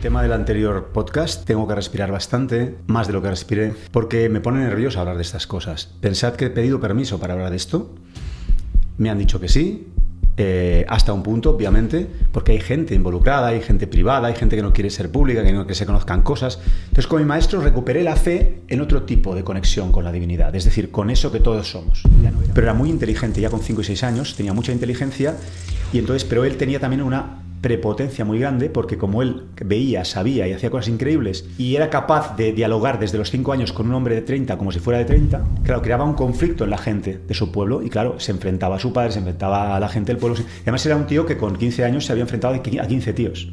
tema del anterior podcast, tengo que respirar bastante, más de lo que respiré, porque me pone nervioso hablar de estas cosas. Pensad que he pedido permiso para hablar de esto, me han dicho que sí, hasta un punto, obviamente, porque hay gente involucrada, hay gente privada, hay gente que no quiere ser pública, que no quiere que se conozcan cosas. Entonces, con mi maestro recuperé la fe en otro tipo de conexión con la divinidad, es decir, con eso que todos somos. Pero era muy inteligente, ya con 5 y 6 años, tenía mucha inteligencia, y entonces, pero él tenía también una prepotencia muy grande, porque como él veía, sabía y hacía cosas increíbles y era capaz de dialogar desde los 5 años con un hombre de 30 como si fuera de 30, claro, creaba un conflicto en la gente de su pueblo y claro, se enfrentaba a su padre, se enfrentaba a la gente del pueblo. Además era un tío que con 15 años se había enfrentado a 15 tíos.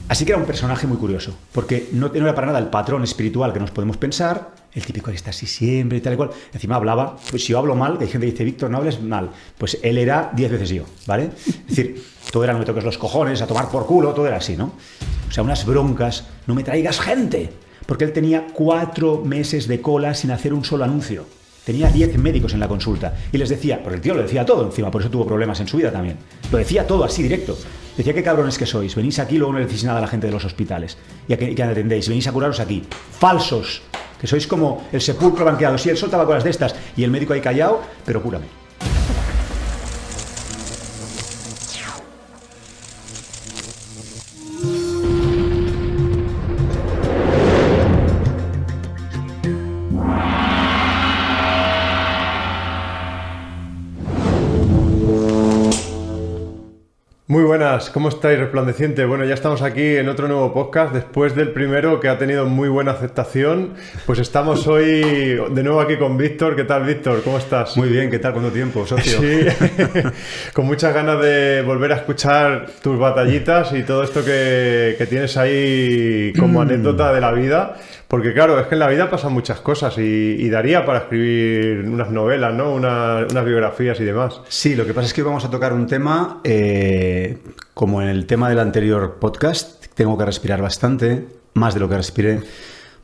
Así que era un personaje muy curioso, porque no era para nada el patrón espiritual que nos podemos pensar, el típico que está así siempre y tal y cual. Encima hablaba, pues si yo hablo mal, que hay gente que dice, Víctor, no hables mal, pues él era 10 veces yo, ¿vale? Es decir, todo era no me toques los cojones, a tomar por culo, todo era así, ¿no? O sea, unas broncas, no me traigas gente, porque él tenía 4 meses de cola sin hacer un solo anuncio. Tenía 10 médicos en la consulta y les decía, porque el tío lo decía todo encima, por eso tuvo problemas en su vida también. Lo decía todo así directo. Decía, qué cabrones que sois, venís aquí y luego no le decís nada a la gente de los hospitales y que atendéis, venís a curaros aquí. Falsos, que sois como el sepulcro blanqueado. Sí, él soltaba cosas de estas y el médico ahí callado, pero cúrame. Muy buenas, ¿cómo estáis, resplandeciente? Bueno, ya estamos aquí en otro nuevo podcast, después del primero que ha tenido muy buena aceptación. Pues estamos hoy de nuevo aquí con Víctor. ¿Qué tal, Víctor? ¿Cómo estás? Muy bien, ¿qué tal? ¿Cuánto tiempo, socio? Sí, con muchas ganas de volver a escuchar tus batallitas y todo esto que tienes ahí como anécdota de la vida. Porque claro, es que en la vida pasan muchas cosas y daría para escribir unas novelas, ¿no? Unas biografías y demás. Sí, lo que pasa es que hoy vamos a tocar un tema, como en el tema del anterior podcast, tengo que respirar bastante, más de lo que respiré,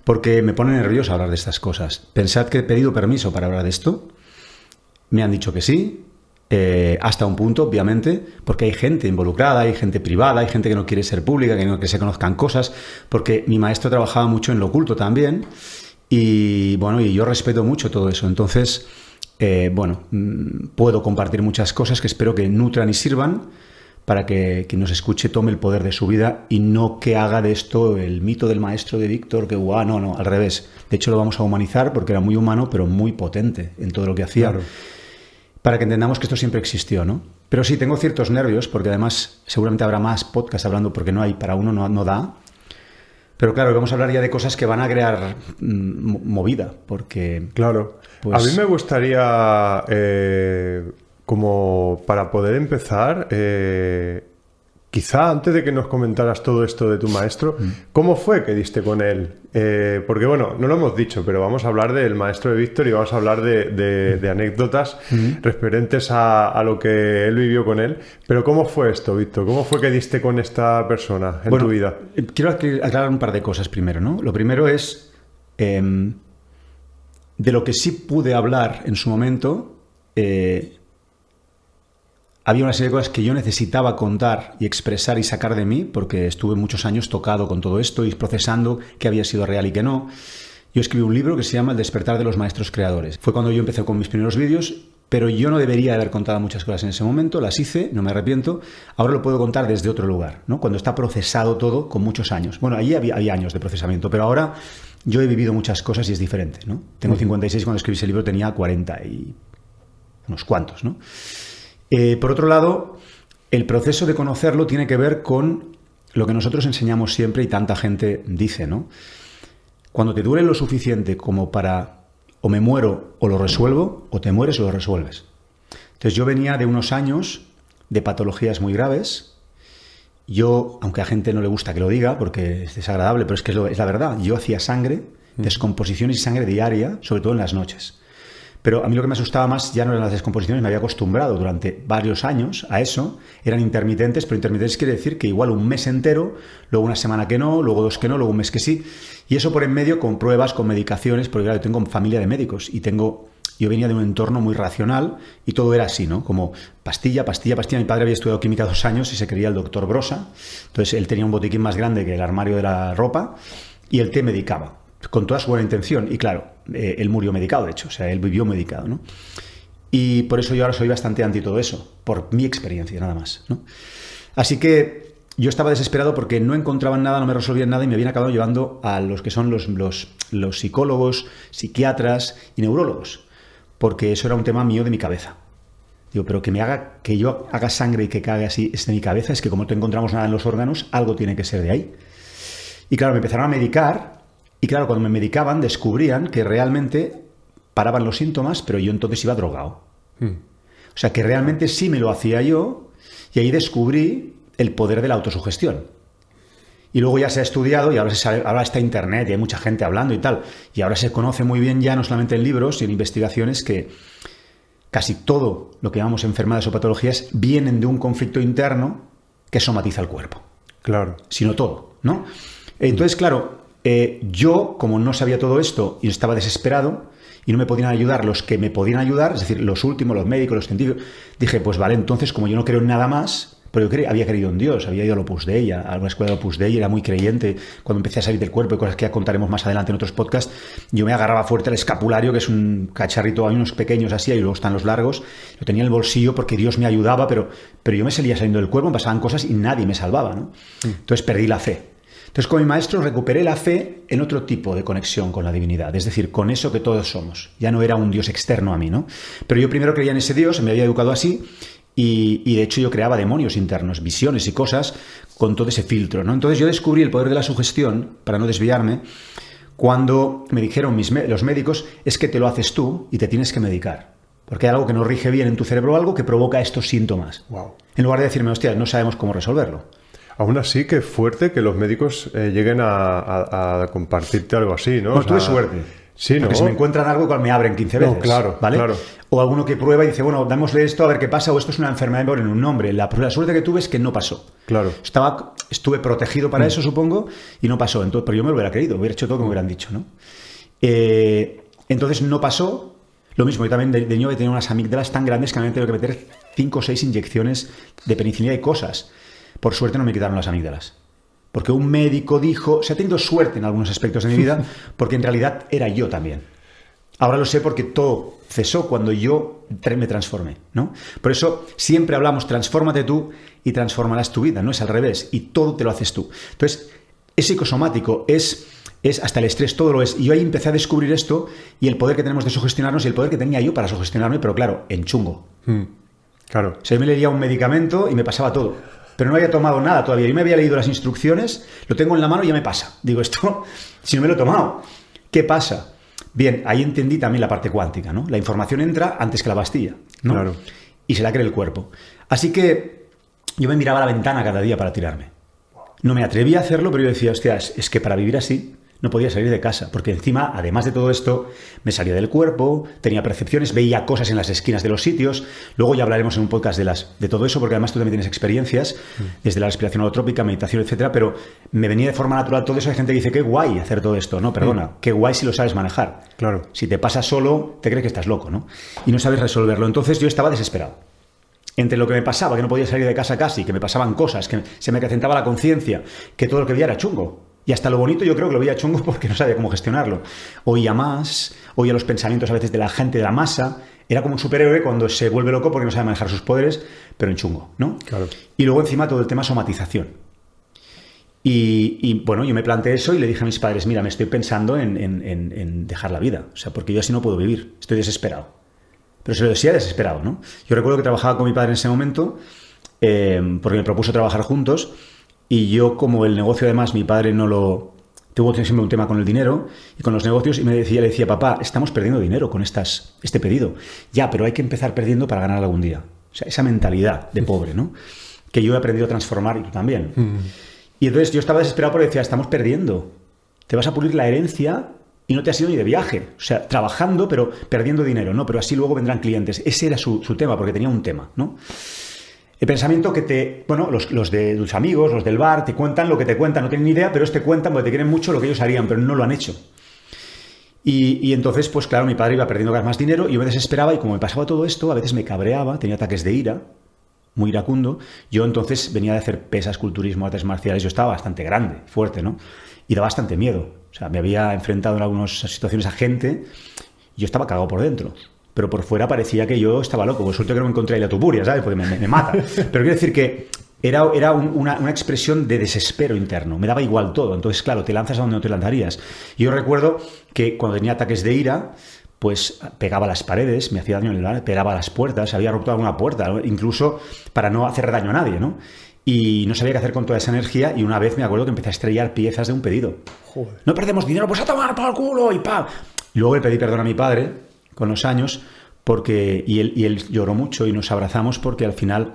porque me pone nervioso hablar de estas cosas. Pensad que he pedido permiso para hablar de esto, me han dicho que sí, hasta un punto, obviamente, porque hay gente involucrada, hay gente privada, hay gente que no quiere ser pública, que no quiere que se conozcan cosas, porque mi maestro trabajaba mucho en lo oculto también, y bueno, y yo respeto mucho todo eso. Entonces, puedo compartir muchas cosas que espero que nutran y sirvan para que quien nos escuche tome el poder de su vida y no que haga de esto el mito del maestro de Víctor, que no, al revés. De hecho, lo vamos a humanizar porque era muy humano, pero muy potente en todo lo que hacía. Claro. Para que entendamos que esto siempre existió, ¿no? Pero sí, tengo ciertos nervios, porque además seguramente habrá más podcasts hablando, porque no hay, para uno no da. Pero claro, vamos a hablar ya de cosas que van a crear movida, porque... Claro. Pues... A mí me gustaría, como para poder empezar, quizá antes de que nos comentaras todo esto de tu maestro, ¿cómo fue que diste con él? Porque bueno, no lo hemos dicho, pero vamos a hablar del maestro de Víctor y vamos a hablar de anécdotas referentes a lo que él vivió con él. Pero ¿cómo fue esto, Víctor? ¿Cómo fue que diste con esta persona en tu vida? Quiero aclarar un par de cosas primero, ¿no? Lo primero es de lo que sí pude hablar en su momento. Había una serie de cosas que yo necesitaba contar y expresar y sacar de mí, porque estuve muchos años tocado con todo esto y procesando qué había sido real y qué no. Yo escribí un libro que se llama El despertar de los maestros creadores. Fue cuando yo empecé con mis primeros vídeos, pero yo no debería haber contado muchas cosas en ese momento, las hice, no me arrepiento. Ahora lo puedo contar desde otro lugar, ¿no? Cuando está procesado todo con muchos años. Bueno, allí había años de procesamiento, pero ahora yo he vivido muchas cosas y es diferente, ¿no? Tengo 56, cuando escribí ese libro tenía 40 y unos cuantos, ¿no? Por otro lado, el proceso de conocerlo tiene que ver con lo que nosotros enseñamos siempre y tanta gente dice, ¿no? Cuando te duele lo suficiente como para o me muero o lo resuelvo, o te mueres o lo resuelves. Entonces yo venía de unos años de patologías muy graves. Yo, aunque a gente no le gusta que lo diga porque es desagradable, pero es que es la verdad, yo hacía sangre, descomposiciones y sangre diaria, sobre todo en las noches. Pero a mí lo que me asustaba más ya no eran las descomposiciones, me había acostumbrado durante varios años a eso. Eran intermitentes, pero intermitentes quiere decir que igual un mes entero, luego una semana que no, luego 2 que no, luego un mes que sí. Y eso por en medio con pruebas, con medicaciones, porque claro, yo tengo familia de médicos y tengo yo venía de un entorno muy racional y todo era así, ¿no? Como pastilla, pastilla, pastilla. Mi padre había estudiado química 2 años y se creía el doctor Brosa. Entonces él tenía un botiquín más grande que el armario de la ropa y el té medicaba, con toda su buena intención. Y claro, él murió medicado, de hecho. O sea, él vivió medicado, ¿no? Y por eso yo ahora soy bastante anti todo eso, por mi experiencia, nada más, ¿no? Así que yo estaba desesperado porque no encontraban nada, no me resolvían nada y me habían acabado llevando a los que son los psicólogos, psiquiatras y neurólogos, porque eso era un tema mío de mi cabeza. Digo, pero que yo haga sangre y que cague así es de mi cabeza, es que como no encontramos nada en los órganos, algo tiene que ser de ahí. Y claro, me empezaron a medicar y claro, cuando me medicaban descubrían que realmente paraban los síntomas, pero yo entonces iba drogado. O sea, que realmente sí me lo hacía yo y ahí descubrí el poder de la autosugestión. Y luego ya se ha estudiado y ahora está internet y hay mucha gente hablando y tal. Y ahora se conoce muy bien ya, no solamente en libros y en investigaciones, que casi todo lo que llamamos enfermedades o patologías vienen de un conflicto interno que somatiza el cuerpo. Claro. Sino todo, ¿no? Entonces, claro, yo, como no sabía todo esto y estaba desesperado y no me podían ayudar los que me podían ayudar, es decir, los últimos, los médicos, los científicos, dije, pues vale, entonces como yo no creo en nada más, pero yo había creído en Dios, había ido al Opus Dei, a una escuela de Opus Dei, era muy creyente. Cuando empecé a salir del cuerpo y cosas que ya contaremos más adelante en otros podcasts, yo me agarraba fuerte al escapulario, que es un cacharrito, hay unos pequeños así, y luego están los largos, lo tenía en el bolsillo porque Dios me ayudaba, pero yo me salía saliendo del cuerpo, me pasaban cosas y nadie me salvaba, ¿no? Entonces perdí la fe. Entonces, con mi maestro recuperé la fe en otro tipo de conexión con la divinidad, es decir, con eso que todos somos. Ya no era un Dios externo a mí, ¿no? Pero yo primero creía en ese Dios, me había educado así, y de hecho yo creaba demonios internos, visiones y cosas con todo ese filtro, ¿no? Entonces yo descubrí el poder de la sugestión, para no desviarme, cuando me dijeron los médicos, es que te lo haces tú y te tienes que medicar. Porque hay algo que no rige bien en tu cerebro, algo que provoca estos síntomas. Wow. En lugar de decirme, hostia, no sabemos cómo resolverlo. Aún así, qué fuerte que los médicos lleguen a compartirte algo así, ¿no? Pues tuve suerte. Sí, ¿no? Porque si me encuentran algo, me abren 15 veces. No, claro, ¿vale? claro. O alguno que prueba y dice, bueno, dámosle esto a ver qué pasa, o esto es una enfermedad, ponen un nombre. La suerte que tuve es que no pasó. Claro. Estuve protegido para eso, supongo, y no pasó. Entonces, pero yo me lo hubiera creído, hubiera hecho todo como me hubieran dicho, ¿no? Entonces no pasó. Lo mismo, yo también de niño tenía unas amígdalas tan grandes que me habían tenido que meter 5 o 6 inyecciones de penicilina y cosas. Por suerte no me quitaron las amígdalas. Porque un médico dijo, he tenido suerte en algunos aspectos de mi vida, porque en realidad era yo también. Ahora lo sé porque todo cesó cuando yo me transformé, ¿no? Por eso siempre hablamos, transfórmate tú y transformarás tu vida, no es al revés, y todo te lo haces tú. Entonces, es psicosomático, es hasta el estrés, todo lo es. Y yo ahí empecé a descubrir esto y el poder que tenemos de sugestionarnos y el poder que tenía yo para sugestionarme, pero claro, en chungo. Claro. O sea, yo me leía un medicamento y me pasaba todo. Pero no había tomado nada todavía. Yo me había leído las instrucciones, lo tengo en la mano y ya me pasa. Digo, esto, si no me lo he tomado, ¿qué pasa? Bien, ahí entendí también la parte cuántica, ¿no? La información entra antes que la pastilla, ¿no? Claro. Y se la cree el cuerpo. Así que yo me miraba a la ventana cada día para tirarme. No me atrevía a hacerlo, pero yo decía, hostia, es que para vivir así no podía salir de casa, porque encima, además de todo esto, me salía del cuerpo, tenía percepciones, veía cosas en las esquinas de los sitios. Luego ya hablaremos en un podcast de todo eso, porque además tú también tienes experiencias, desde la respiración holotrópica, meditación, etcétera, pero me venía de forma natural todo eso. Hay gente que dice, qué guay hacer todo esto. No, perdona, qué guay si lo sabes manejar. Claro. Si te pasa solo, te crees que estás loco, ¿no? Y no sabes resolverlo. Entonces yo estaba desesperado. Entre lo que me pasaba, que no podía salir de casa casi, que me pasaban cosas, que se me acrecentaba la conciencia, que todo lo que veía era chungo. Y hasta lo bonito yo creo que lo veía chungo porque no sabía cómo gestionarlo. Oía los pensamientos a veces de la gente, de la masa. Era como un superhéroe cuando se vuelve loco porque no sabe manejar sus poderes, pero en chungo, ¿no? Claro. Y luego encima todo el tema somatización. Y bueno, yo me planteé eso y le dije a mis padres, mira, me estoy pensando en dejar la vida. O sea, porque yo así no puedo vivir. Estoy desesperado. Pero se lo decía desesperado, ¿no? Yo recuerdo que trabajaba con mi padre en ese momento porque me propuso trabajar juntos. Y yo, como el negocio además, mi padre tuvo siempre un tema con el dinero y con los negocios, y le decía, papá, estamos perdiendo dinero con este pedido. Ya, pero hay que empezar perdiendo para ganar algún día. O sea, esa mentalidad de pobre, ¿no? Que yo he aprendido a transformar y tú también. Y entonces yo estaba desesperado porque decía, estamos perdiendo. Te vas a pulir la herencia y no te has ido ni de viaje. O sea, trabajando, pero perdiendo dinero, ¿no? Pero así luego vendrán clientes. Ese era su tema, porque tenía un tema, ¿no? El pensamiento que los de tus amigos, los del bar, te cuentan lo que te cuentan, no tienen ni idea, pero te cuentan porque te quieren mucho lo que ellos harían, pero no lo han hecho. Y entonces, pues claro, mi padre iba perdiendo cada vez más dinero y yo me desesperaba y como me pasaba todo esto, a veces me cabreaba, tenía ataques de ira, muy iracundo. Yo entonces venía de hacer pesas, culturismo, artes marciales, yo estaba bastante grande, fuerte, ¿no? Y daba bastante miedo. O sea, me había enfrentado en algunas situaciones a gente y yo estaba cagado por dentro. Pero por fuera parecía que yo estaba loco. Por suerte que no me encontré ahí la tupuria, ¿sabes? Porque me mata. Pero quiero decir que era una expresión de desespero interno. Me daba igual todo. Entonces, claro, te lanzas a donde no te lanzarías. Y yo recuerdo que cuando tenía ataques de ira, pues pegaba a las paredes, me hacía daño en el bar, pegaba a las puertas, había roto alguna puerta, ¿no? Incluso para no hacer daño a nadie, ¿no? Y no sabía qué hacer con toda esa energía y una vez me acuerdo que empecé a estrellar piezas de un pedido. Joder. No perdemos dinero, pues a tomar por el culo y ¡pam! Y luego le pedí perdón a mi padre con los años y él lloró mucho y nos abrazamos porque al final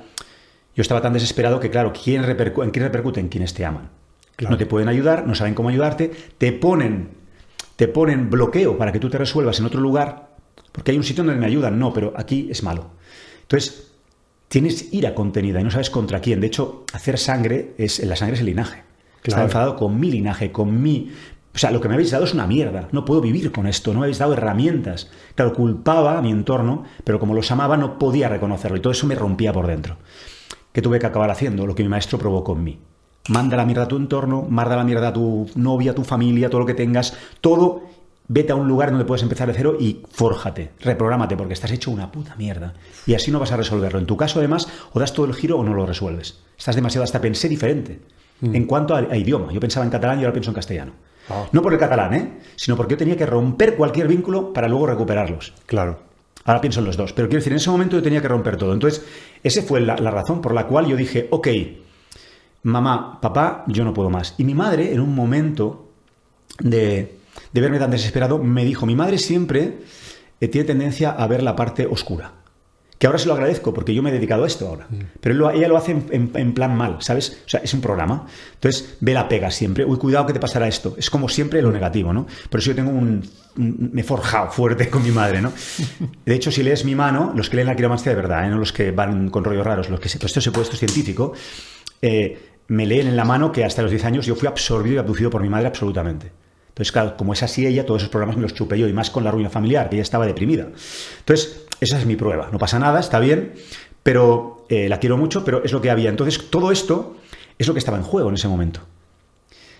yo estaba tan desesperado que, claro, ¿en quién repercute? En quienes te aman. Claro. No te pueden ayudar, no saben cómo ayudarte, te ponen bloqueo para que tú te resuelvas en otro lugar, porque hay un sitio donde me ayudan, no, pero aquí es malo. Entonces, tienes ira contenida y no sabes contra quién. De hecho, hacer sangre, la sangre es el linaje. Claro. Estaba enfadado con mi linaje, con mi... O sea, lo que me habéis dado es una mierda. No puedo vivir con esto. No me habéis dado herramientas. Claro, culpaba a mi entorno, pero como los amaba no podía reconocerlo. Y todo eso me rompía por dentro. ¿Qué tuve que acabar haciendo? Lo que mi maestro provocó en mí. Manda la mierda a tu entorno, manda la mierda a tu novia, a tu familia, todo lo que tengas. Todo, vete a un lugar donde puedes empezar de cero y fórjate, reprográmate, porque estás hecho una puta mierda. Y así no vas a resolverlo. En tu caso, además, o das todo el giro o no lo resuelves. Estás demasiado, hasta pensé diferente. En cuanto a idioma, yo pensaba en catalán y ahora pienso en castellano. No por el catalán, sino porque yo tenía que romper cualquier vínculo para luego recuperarlos. Claro. Ahora pienso en los dos. Pero quiero decir, en ese momento yo tenía que romper todo. Entonces, esa fue la razón por la cual yo dije, ok, mamá, papá, yo no puedo más. Y mi madre, en un momento de verme tan desesperado, me dijo, mi madre siempre tiene tendencia a ver la parte oscura. Que ahora se lo agradezco porque yo me he dedicado a esto ahora. Pero ella lo hace en plan mal, ¿sabes? O sea, es un programa. Entonces, ve la pega siempre. Uy, cuidado que te pasará esto. Es como siempre lo negativo, ¿no? Por eso yo tengo me he forjado fuerte con mi madre, ¿no? De hecho, si lees mi mano, los que leen la quiromancia de verdad, no los que van con rollos raros, los que esto se puede, esto es científico, me leen en la mano que hasta los 10 años yo fui absorbido y abducido por mi madre absolutamente. Entonces, claro, como es así ella, todos esos programas me los chupé yo, y más con la ruina familiar, que ella estaba deprimida. Entonces, esa es mi prueba. No pasa nada, está bien, pero la quiero mucho, pero es lo que había. Entonces, todo esto es lo que estaba en juego en ese momento.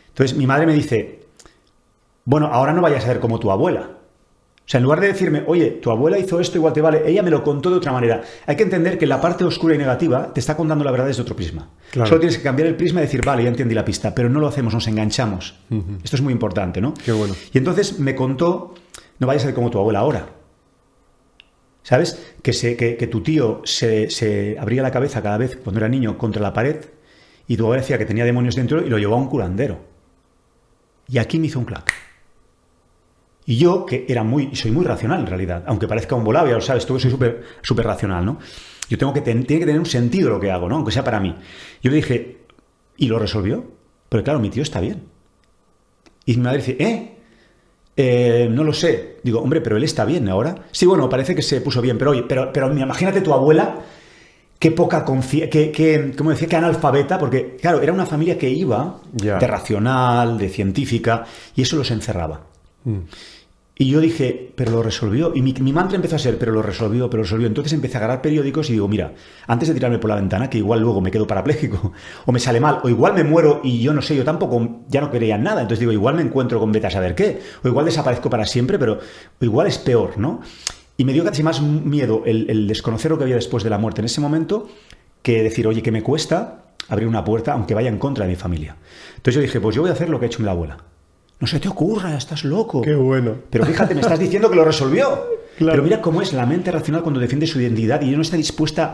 Entonces, mi madre me dice, bueno, ahora no vayas a ser como tu abuela. O sea, en lugar de decirme, oye, tu abuela hizo esto, igual te vale, ella me lo contó de otra manera. Hay que entender que la parte oscura y negativa te está contando la verdad desde otro prisma. Claro. Solo tienes que cambiar el prisma y decir, vale, ya entendí la pista, pero no lo hacemos, nos enganchamos. Esto es muy importante, ¿no? Qué bueno. Y entonces me contó, no vayas a ser como tu abuela ahora. ¿Sabes? Que tu tío se abría la cabeza cada vez, cuando era niño, contra la pared, y tu abuela decía que tenía demonios dentro y lo llevó a un curandero. Y aquí me hizo un clac. Y yo, que soy muy racional en realidad, aunque parezca un volado, ya lo sabes, soy súper racional, ¿no? Yo tiene que tener un sentido lo que hago, ¿no? Aunque sea para mí. Yo le dije, ¿y lo resolvió? Pero claro, mi tío está bien. Y mi madre dice, no lo sé. Digo, hombre, pero él está bien ahora. Sí, bueno, parece que se puso bien, pero oye, pero imagínate tu abuela, qué poca confianza, como decía, qué analfabeta, porque claro, era una familia que iba de racional, de científica, y eso los encerraba. Y yo dije, pero lo resolvió. Y mi mantra empezó a ser, pero lo resolvió. Entonces empecé a agarrar periódicos y digo, mira, antes de tirarme por la ventana, que igual luego me quedo parapléjico, o me sale mal, o igual me muero y yo no sé, yo tampoco, ya no creía en nada. Entonces digo, igual me encuentro con vete a saber qué, o igual desaparezco para siempre, pero igual es peor, ¿no? Y me dio casi más miedo el desconocer lo que había después de la muerte en ese momento, que decir, oye, que me cuesta abrir una puerta, aunque vaya en contra de mi familia. Entonces yo dije, pues yo voy a hacer lo que ha hecho mi abuela. No se te ocurra, estás loco. Qué bueno. Pero fíjate, me estás diciendo que lo resolvió. Claro. Pero mira cómo es la mente racional cuando defiende su identidad y no está dispuesta...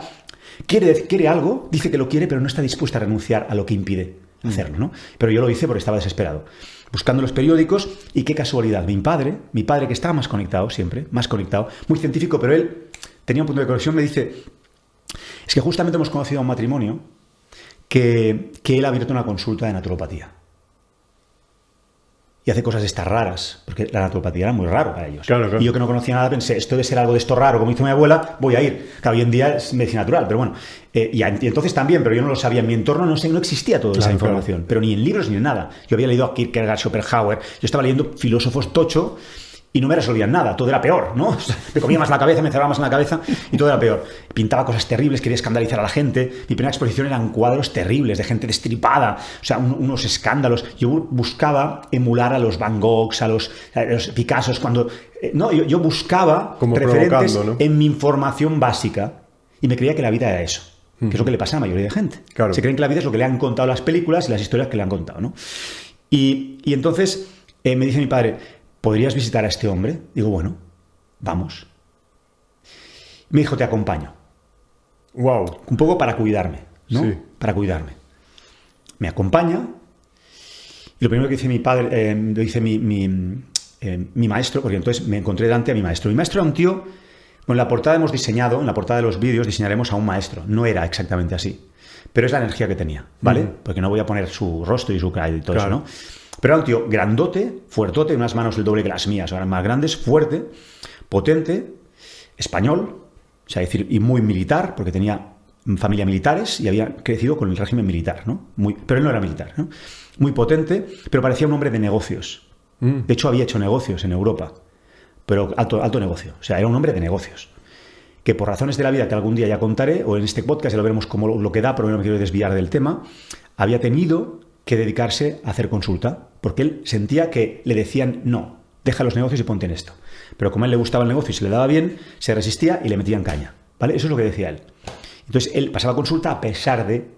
Quiere algo, dice que lo quiere, pero no está dispuesta a renunciar a lo que impide hacerlo, ¿no? Pero yo lo hice porque estaba desesperado. Buscando los periódicos y qué casualidad. Mi padre que estaba más conectado siempre, más conectado, muy científico, pero él tenía un punto de conexión, me dice, es que justamente hemos conocido a un matrimonio que él ha abierto una consulta de naturopatía. Y hace cosas estas raras, porque la naturopatía era muy raro para ellos. Claro. Y yo que no conocía nada pensé, esto debe ser algo de esto raro, como hizo mi abuela, voy a ir. Claro, hoy en día es medicina natural, pero bueno. Y entonces también, pero yo no lo sabía. En mi entorno no existía toda esa información, pero ni en libros ni en nada. Yo había leído a Kierkegaard, Schopenhauer, yo estaba leyendo filósofos tocho y no me resolvían nada, todo era peor, ¿no? O sea, me comía más la cabeza, me cerraba más en la cabeza y todo era peor. Pintaba cosas terribles, quería escandalizar a la gente. Mi primera exposición eran cuadros terribles de gente destripada, o sea, unos escándalos. Yo buscaba emular a los Van Goghs, a los Picassos, cuando... no, yo buscaba como referentes, ¿no?, en mi información básica y me creía que la vida era eso, que es lo que le pasa a la mayoría de gente. Claro. Se creen que la vida es lo que le han contado las películas y las historias que le han contado, ¿no? Y entonces me dice mi padre, ¿podrías visitar a este hombre? Digo, bueno, vamos. Me dijo, te acompaño. Wow. Un poco para cuidarme, ¿no? Sí. Para cuidarme. Me acompaña y lo primero que dice mi padre, lo dice mi maestro, porque entonces me encontré delante a mi maestro. Mi maestro era un tío, bueno, en la portada hemos diseñado, en la portada de los vídeos diseñaremos a un maestro. No era exactamente así, pero es la energía que tenía, ¿vale? Porque no voy a poner su rostro y su cara y todo eso, ¿no? Pero era un tío grandote, fuertote, unas manos del doble que las mías, eran más grandes, fuerte, potente, español, o sea, decir, y muy militar, porque tenía familia militares y había crecido con el régimen militar, ¿no? Pero él no era militar, ¿no? Muy potente, pero parecía un hombre de negocios. De hecho, había hecho negocios en Europa, pero alto negocio. O sea, era un hombre de negocios. Que por razones de la vida que algún día ya contaré, o en este podcast ya lo veremos como lo que da, pero no me quiero desviar del tema, había tenido que dedicarse a hacer consulta, porque él sentía que le decían, no, deja los negocios y ponte en esto. Pero como a él le gustaba el negocio y se le daba bien, se resistía y le metían caña, ¿vale? Eso es lo que decía él. Entonces, él pasaba consulta a pesar de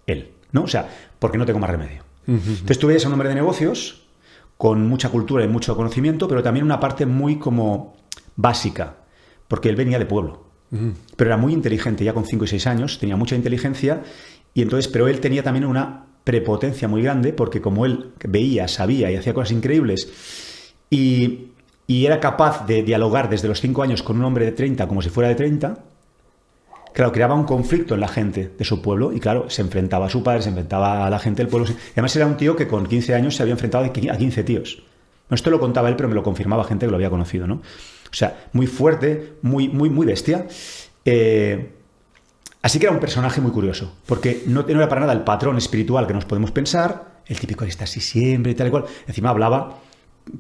él, ¿no? O sea, porque no tengo más remedio. Entonces, tú veías a un hombre de negocios con mucha cultura y mucho conocimiento, pero también una parte muy como básica, porque él venía de pueblo. Pero era muy inteligente, ya con 5 y 6 años, tenía mucha inteligencia, y entonces, pero él tenía también una prepotencia muy grande, porque como él veía, sabía y hacía cosas increíbles, y era capaz de dialogar desde los 5 años con un hombre de 30 como si fuera de 30, claro, creaba un conflicto en la gente de su pueblo, y claro, se enfrentaba a su padre, se enfrentaba a la gente del pueblo. Y además era un tío que con 15 años se había enfrentado a 15 tíos. No, esto lo contaba él, pero me lo confirmaba gente que lo había conocido, ¿no? O sea, muy fuerte, muy bestia. Así que era un personaje muy curioso, porque no era para nada el patrón espiritual que nos podemos pensar, el típico que está así siempre y tal y cual. Encima hablaba,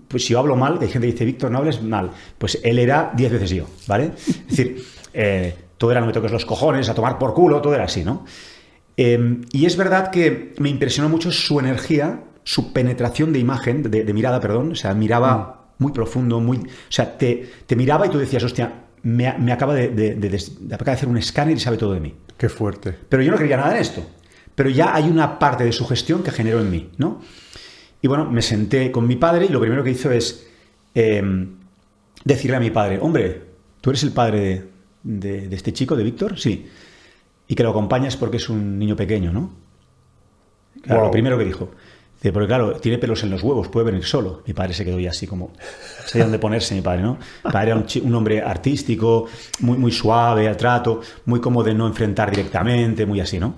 pues si yo hablo mal, que hay gente que dice, Víctor, no hables mal, pues él era 10 veces yo, ¿vale? Es decir, todo era no me toques los cojones, a tomar por culo, todo era así, ¿no? Y es verdad que me impresionó mucho su energía, su penetración de imagen, de mirada, perdón, o sea, miraba muy profundo, o sea, te miraba y tú decías, hostia, me acaba de hacer un escáner y sabe todo de mí. Qué fuerte. Pero yo no creía nada en esto. Pero ya hay una parte de su gestión que generó en mí, ¿no? Y bueno, me senté con mi padre y lo primero que hizo es decirle a mi padre, hombre, ¿tú eres el padre de este chico, de Víctor? Sí. Y que lo acompañas porque es un niño pequeño, ¿no? Claro, Lo primero que dijo. Porque claro, tiene pelos en los huevos, puede venir solo. Mi padre se quedó ya así como... No sabía dónde ponerse mi padre, ¿no? Mi padre era un hombre artístico, muy suave al trato, muy como de no enfrentar directamente, muy así, ¿no?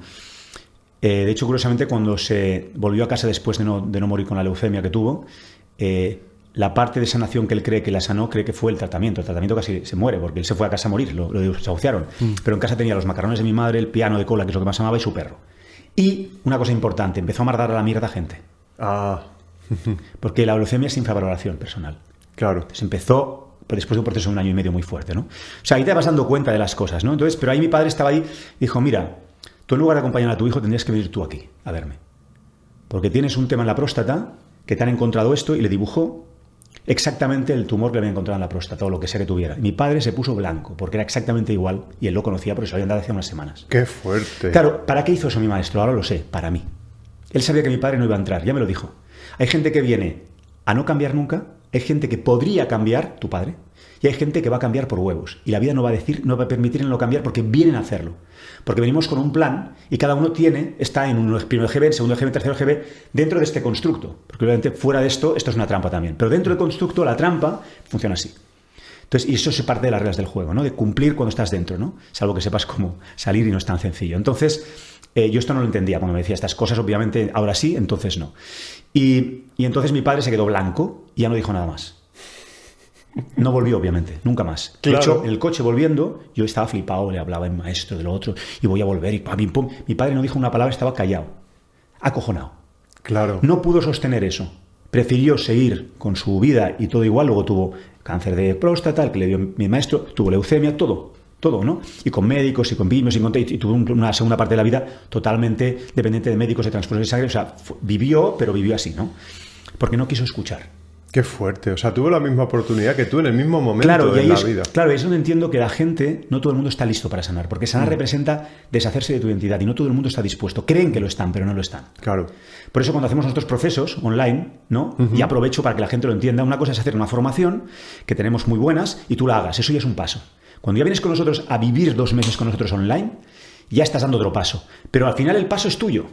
De hecho, curiosamente, cuando se volvió a casa después de no morir con la leucemia que tuvo, la parte de sanación que él cree que la sanó, cree que fue el tratamiento. El tratamiento casi se muere, porque él se fue a casa a morir, lo desahuciaron. Pero en casa tenía los macarrones de mi madre, el piano de cola, que es lo que más amaba, y su perro. Y una cosa importante, empezó a mandar a la mierda a gente. Porque la leucemia es infravaloración personal. Claro. Entonces empezó después de un proceso de 1 año y medio muy fuerte, ¿no? O sea, ahí te vas dando cuenta de las cosas, ¿no? Entonces, pero ahí mi padre estaba ahí y dijo, mira, tú en lugar de acompañar a tu hijo tendrías que venir tú aquí a verme. Porque tienes un tema en la próstata, que te han encontrado esto, y le dibujó exactamente el tumor que le habían encontrado en la próstata o lo que sea que tuviera. Y mi padre se puso blanco, porque era exactamente igual, y él lo conocía porque se lo habían dado hace unas semanas. ¡Qué fuerte! Claro, ¿para qué hizo eso mi maestro? Ahora lo sé, para mí. Él sabía que mi padre no iba a entrar, ya me lo dijo. Hay gente que viene a no cambiar nunca, hay gente que podría cambiar, tu padre, y hay gente que va a cambiar por huevos. Y la vida no va a permitir no cambiar porque vienen a hacerlo. Porque venimos con un plan y cada uno está en un primer EGB, en segundo EGB, en tercer EGB, dentro de este constructo. Porque obviamente fuera de esto es una trampa también. Pero dentro del constructo, la trampa funciona así. Entonces, y eso es parte de las reglas del juego, ¿no? De cumplir cuando estás dentro, ¿no? Salvo que sepas cómo salir y no es tan sencillo. Entonces, yo esto no lo entendía cuando me decía estas cosas, obviamente, ahora sí, entonces no. Y entonces mi padre se quedó blanco y ya no dijo nada más. No volvió, obviamente, nunca más. Claro. De hecho, en el coche volviendo, yo estaba flipado, le hablaba el maestro de lo otro, y voy a volver, y pam, pum. Mi padre no dijo una palabra, estaba callado, acojonado. Claro. No pudo sostener eso, prefirió seguir con su vida y todo igual, luego tuvo cáncer de próstata, el que le dio mi maestro, tuvo leucemia, todo, ¿no? Y con médicos, y con quimios, y tuvo una segunda parte de la vida totalmente dependiente de médicos, de transfusiones de sangre, o sea, vivió, pero vivió así, ¿no? Porque no quiso escuchar. Qué fuerte, o sea, tuvo la misma oportunidad que tú en el mismo momento de la vida. Claro, es donde entiendo que la gente, no todo el mundo está listo para sanar, porque sanar representa deshacerse de tu identidad y no todo el mundo está dispuesto. Creen que lo están, pero no lo están. Claro. Por eso cuando hacemos nuestros procesos online, ¿no? Y aprovecho para que la gente lo entienda, una cosa es hacer una formación, que tenemos muy buenas, y tú la hagas, eso ya es un paso. Cuando ya vienes con nosotros a vivir 2 meses con nosotros online, ya estás dando otro paso. Pero al final el paso es tuyo.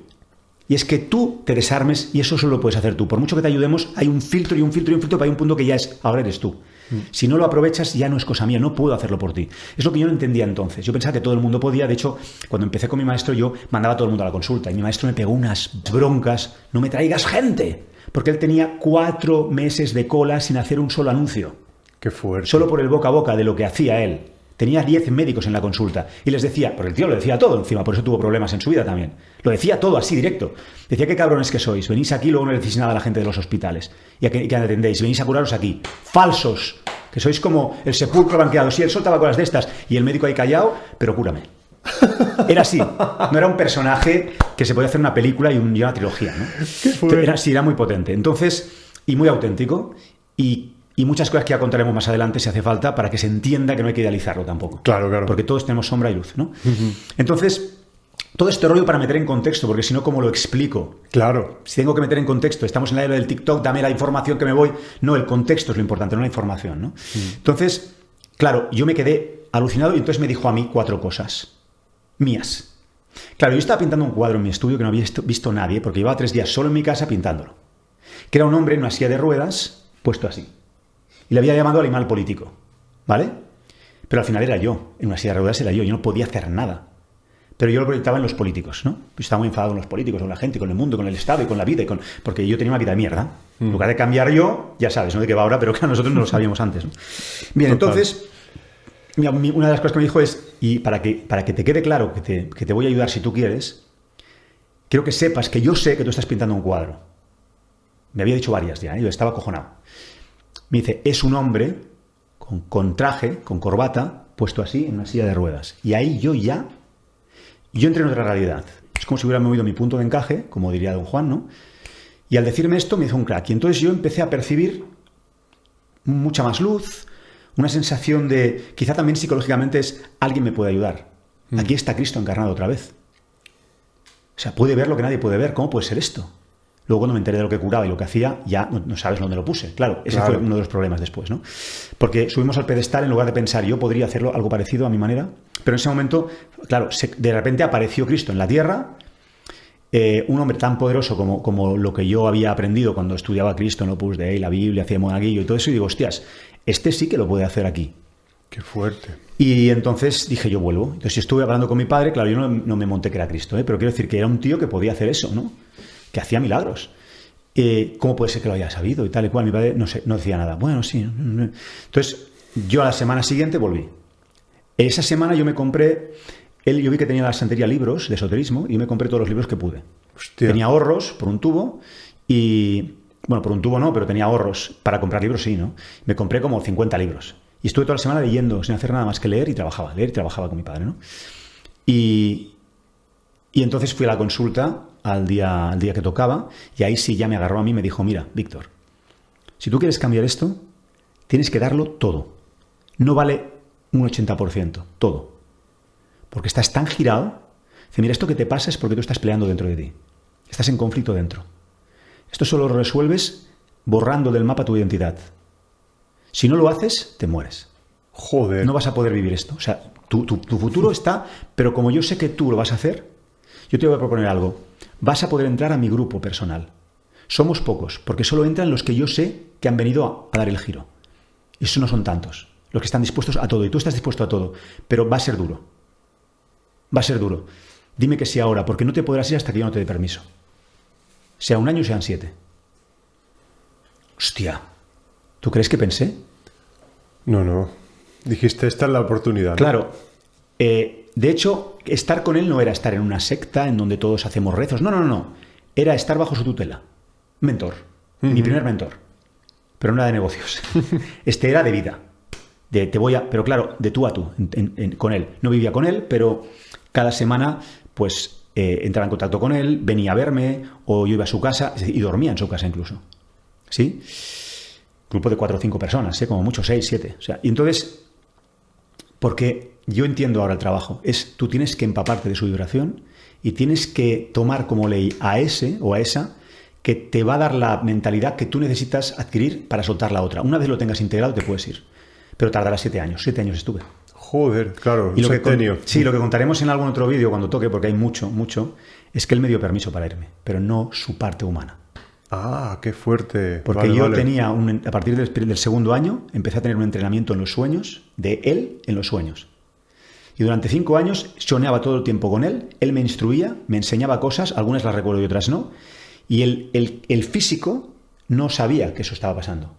Y es que tú te desarmes y eso solo lo puedes hacer tú. Por mucho que te ayudemos, hay un filtro y un filtro y un filtro, pero hay un punto que ya es, ahora eres tú. Si no lo aprovechas, ya no es cosa mía, no puedo hacerlo por ti. Es lo que yo no entendía entonces. Yo pensaba que todo el mundo podía. De hecho, cuando empecé con mi maestro, yo mandaba a todo el mundo a la consulta. Y mi maestro me pegó unas broncas. No me traigas gente. Porque él tenía 4 meses de cola sin hacer un solo anuncio. Qué fuerte. Solo por el boca a boca de lo que hacía él. Tenía 10 médicos en la consulta y les decía, porque el tío lo decía todo encima, por eso tuvo problemas en su vida también. Lo decía todo así, directo. Decía, qué cabrones que sois, venís aquí y luego no le decís nada a la gente de los hospitales. Y que atendéis, venís a curaros aquí. Falsos, que sois como el sepulcro blanqueado. Sí, él soltaba cosas de estas y el médico ahí callado, pero cúrame. Era así, no era un personaje que se podía hacer una película y una trilogía, ¿no? Era así, era muy potente. Entonces, y muy auténtico y muchas cosas que ya contaremos más adelante si hace falta para que se entienda que no hay que idealizarlo tampoco. Claro, claro. Porque todos tenemos sombra y luz, ¿no? Entonces, todo este rollo para meter en contexto, porque si no, ¿cómo lo explico? Claro. Si tengo que meter en contexto, estamos en la era del TikTok, dame la información que me voy. No, el contexto es lo importante, no la información, ¿no? Entonces, claro, yo me quedé alucinado y entonces me dijo a mí 4 cosas mías. Claro, yo estaba pintando un cuadro en mi estudio que no había visto nadie, porque llevaba 3 días solo en mi casa pintándolo. Que era un hombre en una silla de ruedas, puesto así. Y le había llamado animal político, ¿vale? Pero al final era yo, en una silla de ruedas era yo no podía hacer nada. Pero yo lo proyectaba en los políticos, ¿no? Yo estaba muy enfadado con los políticos, con la gente, con el mundo, con el Estado y con la vida, porque yo tenía una vida de mierda. En lugar de cambiar yo, ya sabes, no de qué va ahora, pero que a nosotros no lo sabíamos antes, ¿no? Bien, entonces, una de las cosas que me dijo es, y para que te quede claro que te voy a ayudar si tú quieres, quiero que sepas que yo sé que tú estás pintando un cuadro. Me había dicho varias ya, ¿eh? Yo estaba acojonado. Me dice, es un hombre con traje, con corbata, puesto así en una silla de ruedas. Y ahí yo entré en otra realidad. Es como si hubiera movido mi punto de encaje, como diría don Juan, ¿no? Y al decirme esto me hizo un crack. Y entonces yo empecé a percibir mucha más luz, una sensación de, quizá también psicológicamente es, alguien me puede ayudar. Aquí está Cristo encarnado otra vez. O sea, puede ver lo que nadie puede ver. ¿Cómo puede ser esto? Luego cuando me enteré de lo que curaba y lo que hacía, ya no sabes dónde lo puse. Claro, ese fue uno de los problemas después, ¿no? Porque subimos al pedestal en lugar de pensar, yo podría hacerlo algo parecido a mi manera, pero en ese momento, claro, de repente apareció Cristo en la tierra, un hombre tan poderoso como lo que yo había aprendido cuando estudiaba Cristo en Opus Dei, la Biblia, hacía monaguillo y todo eso, y digo, hostias, este sí que lo puede hacer aquí. Qué fuerte. Y entonces dije, yo vuelvo. Entonces estuve hablando con mi padre, claro, yo no me monté que era Cristo, pero quiero decir que era un tío que podía hacer eso, ¿no? Que hacía milagros. ¿Cómo puede ser que lo haya sabido? Y tal y cual. Mi padre no decía nada. Bueno, sí. Entonces, yo a la semana siguiente volví. Esa semana yo me compré, yo vi que tenía en la estantería libros de esoterismo y me compré todos los libros que pude. Hostia. Tenía ahorros por un tubo y, bueno, por un tubo no, pero tenía ahorros para comprar libros, sí, ¿no? Me compré como 50 libros. Y estuve toda la semana leyendo, sin hacer nada más que leer y trabajaba con mi padre, ¿no? Y entonces fui a la consulta al día que tocaba y ahí sí ya me agarró a mí y me dijo, mira, Víctor, si tú quieres cambiar esto, tienes que darlo todo. No vale un 80%, todo. Porque estás tan girado. Dice, mira, esto que te pasa es porque tú estás peleando dentro de ti. Estás en conflicto dentro. Esto solo lo resuelves borrando del mapa tu identidad. Si no lo haces, te mueres. Joder. No vas a poder vivir esto. O sea, tu futuro está, pero como yo sé que tú lo vas a hacer, yo te voy a proponer algo. Vas a poder entrar a mi grupo personal. Somos pocos, porque solo entran los que yo sé que han venido a dar el giro. Y eso no son tantos, los que están dispuestos a todo. Y tú estás dispuesto a todo, pero va a ser duro. Va a ser duro. Dime que sí ahora, porque no te podrás ir hasta que yo no te dé permiso. Sea 1 año, sean 7. Hostia, ¿tú crees que pensé? No. Dijiste, esta es la oportunidad, ¿no? Claro. De hecho, estar con él no era estar en una secta en donde todos hacemos rezos. No. Era estar bajo su tutela. Mentor. Mi primer mentor. Pero no era de negocios. Este era de vida. Pero claro, de tú a tú, con él. No vivía con él, pero cada semana, pues, entraba en contacto con él, venía a verme, o yo iba a su casa, y dormía en su casa incluso. ¿Sí? Grupo de 4 o 5 personas, como mucho, 6, 7. O sea, y entonces, porque yo entiendo ahora el trabajo, tú tienes que empaparte de su vibración y tienes que tomar como ley a ese o a esa que te va a dar la mentalidad que tú necesitas adquirir para soltar la otra. Una vez lo tengas integrado, te puedes ir. Pero tardará 7 años. 7 años estuve. Joder, claro, y lo que contaremos en algún otro vídeo cuando toque, porque hay mucho, es que él me dio permiso para irme, pero no su parte humana. Ah, qué fuerte. Porque tenía, a partir del segundo año, empecé a tener un entrenamiento en los sueños, de él en los sueños. Y durante 5 años soñaba todo el tiempo con él me instruía, me enseñaba cosas, algunas las recuerdo y otras no, y el físico no sabía que eso estaba pasando.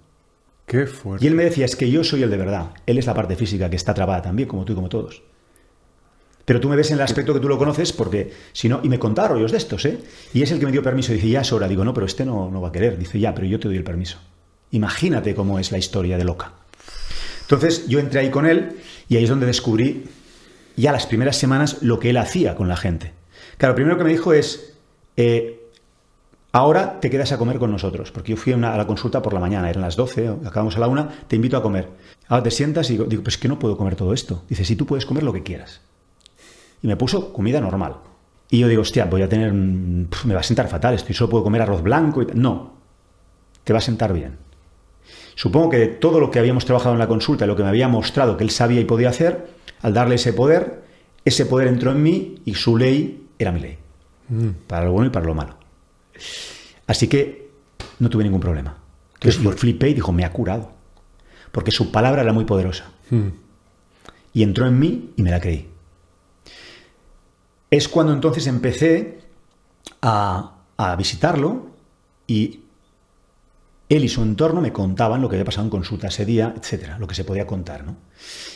Qué fuerte. Y él me decía, es que yo soy el de verdad, él es la parte física que está trabada también, como tú y como todos. Pero tú me ves en el aspecto que tú lo conoces, porque si no, y me contaba rollos de estos, y es el que me dio permiso, dice, ya es hora, digo, no, pero este no va a querer, dice, ya, pero yo te doy el permiso. Imagínate cómo es la historia de loca. Entonces yo entré ahí con él, y ahí es donde descubrí ya las primeras semanas lo que él hacía con la gente. Claro, lo primero que me dijo es, ahora te quedas a comer con nosotros, porque yo fui a la consulta por la mañana, eran las 12, acabamos a la 1, te invito a comer. Ahora te sientas y digo, pues que no puedo comer todo esto. Dice, sí, tú puedes comer lo que quieras. Y me puso comida normal. Y yo digo, hostia, me va a sentar fatal esto, y solo puedo comer arroz blanco. No, te va a sentar bien. Supongo que de todo lo que habíamos trabajado en la consulta, lo que me había mostrado que él sabía y podía hacer, al darle ese poder entró en mí y su ley era mi ley. Para lo bueno y para lo malo. Así que no tuve ningún problema. Entonces yo flipé y dijo, me ha curado. Porque su palabra era muy poderosa. Y entró en mí y me la creí. Es cuando entonces empecé a visitarlo y él y su entorno me contaban lo que había pasado en consulta ese día, etcétera, lo que se podía contar, ¿no?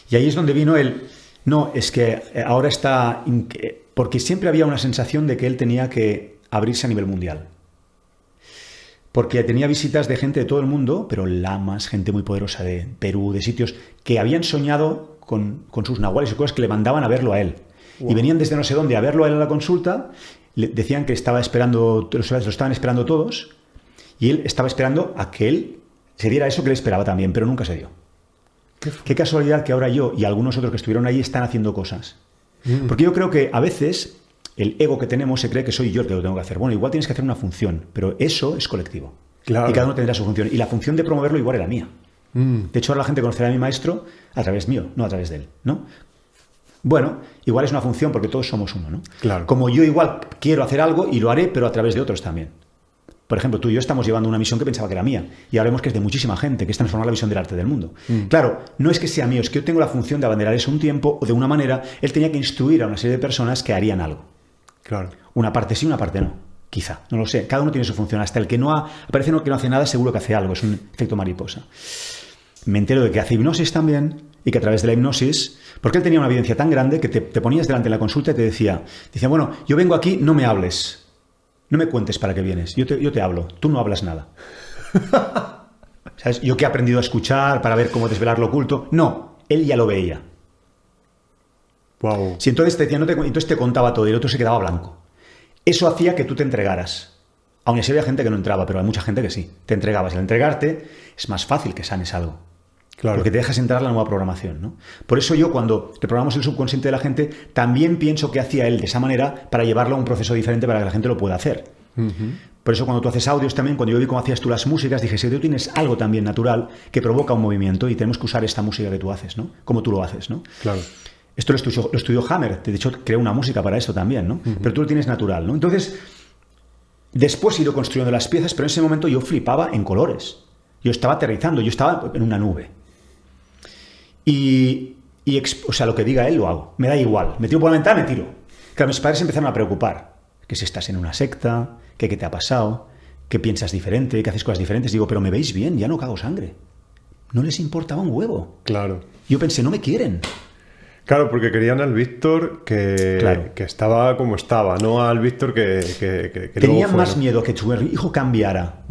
Y ahí es donde vino él. No, es que ahora está... Porque siempre había una sensación de que él tenía que abrirse a nivel mundial. Porque tenía visitas de gente de todo el mundo, pero lamas, gente muy poderosa de Perú, de sitios que habían soñado con sus nahuales y cosas que le mandaban a verlo a él. Wow. Y venían desde no sé dónde a verlo a él a la consulta, le decían que estaba esperando, lo estaban esperando todos, y él estaba esperando a que él se diera eso que él esperaba también, pero nunca se dio. Qué casualidad que ahora yo y algunos otros que estuvieron ahí están haciendo cosas. Porque yo creo que a veces el ego que tenemos se cree que soy yo el que lo tengo que hacer. Bueno, igual tienes que hacer una función, pero eso es colectivo. Claro. Y cada uno tendrá su función. Y la función de promoverlo igual era mía. De hecho, ahora la gente conocerá a mi maestro a través mío, no a través de él, ¿no? Bueno, igual es una función porque todos somos uno, ¿no? Claro. Como yo igual quiero hacer algo y lo haré, pero a través de otros también. Por ejemplo, tú y yo estamos llevando una misión que pensaba que era mía y ahora vemos que es de muchísima gente, que es transformar la visión del arte del mundo. Claro, no es que sea mío, es que yo tengo la función de abanderar eso un tiempo o de una manera, él tenía que instruir a una serie de personas que harían algo. Claro. Una parte sí, una parte no. Quizá, no lo sé. Cada uno tiene su función. Hasta el que no aparece uno que no hace nada, seguro que hace algo. Es un efecto mariposa. Me entero de que hace hipnosis también y que a través de la hipnosis, porque él tenía una evidencia tan grande que te ponías delante de la consulta y te decía, bueno, yo vengo aquí, no me hables. No me cuentes para qué vienes. Yo te hablo. Tú no hablas nada. ¿Sabes? Yo que he aprendido a escuchar para ver cómo desvelar lo oculto. No, él ya lo veía. Wow. Si entonces te decía, entonces te contaba todo y el otro se quedaba blanco. Eso hacía que tú te entregaras. Aún así había gente que no entraba, pero hay mucha gente que sí. Te entregabas. Al entregarte es más fácil que sanes algo. Claro. Porque te dejas entrar la nueva programación, ¿no? Por eso yo, cuando reprogramamos el subconsciente de la gente, también pienso que hacía él de esa manera para llevarlo a un proceso diferente para que la gente lo pueda hacer. Por eso cuando tú haces audios también, cuando yo vi cómo hacías tú las músicas, dije, si tú tienes algo también natural que provoca un movimiento y tenemos que usar esta música que tú haces, ¿no? Como tú lo haces, ¿no? Claro. Esto lo estudió Hammer, de hecho creó una música para esto también, ¿no? Pero tú lo tienes natural, ¿no? Entonces, después he ido construyendo las piezas, pero en ese momento yo flipaba en colores. Yo estaba aterrizando, yo estaba en una nube. O sea, lo que diga él lo hago. Me da igual. Me tiro por la ventana, me tiro. Claro, mis padres empezaron a preocupar. Que si estás en una secta, que qué te ha pasado, que piensas diferente, que haces cosas diferentes. Digo, pero me veis bien, ya no cago sangre. No les importaba un huevo. Claro. Yo pensé, no me quieren. Claro, porque querían al Víctor que estaba como estaba, no al Víctor que tenían más miedo que su hijo cambiara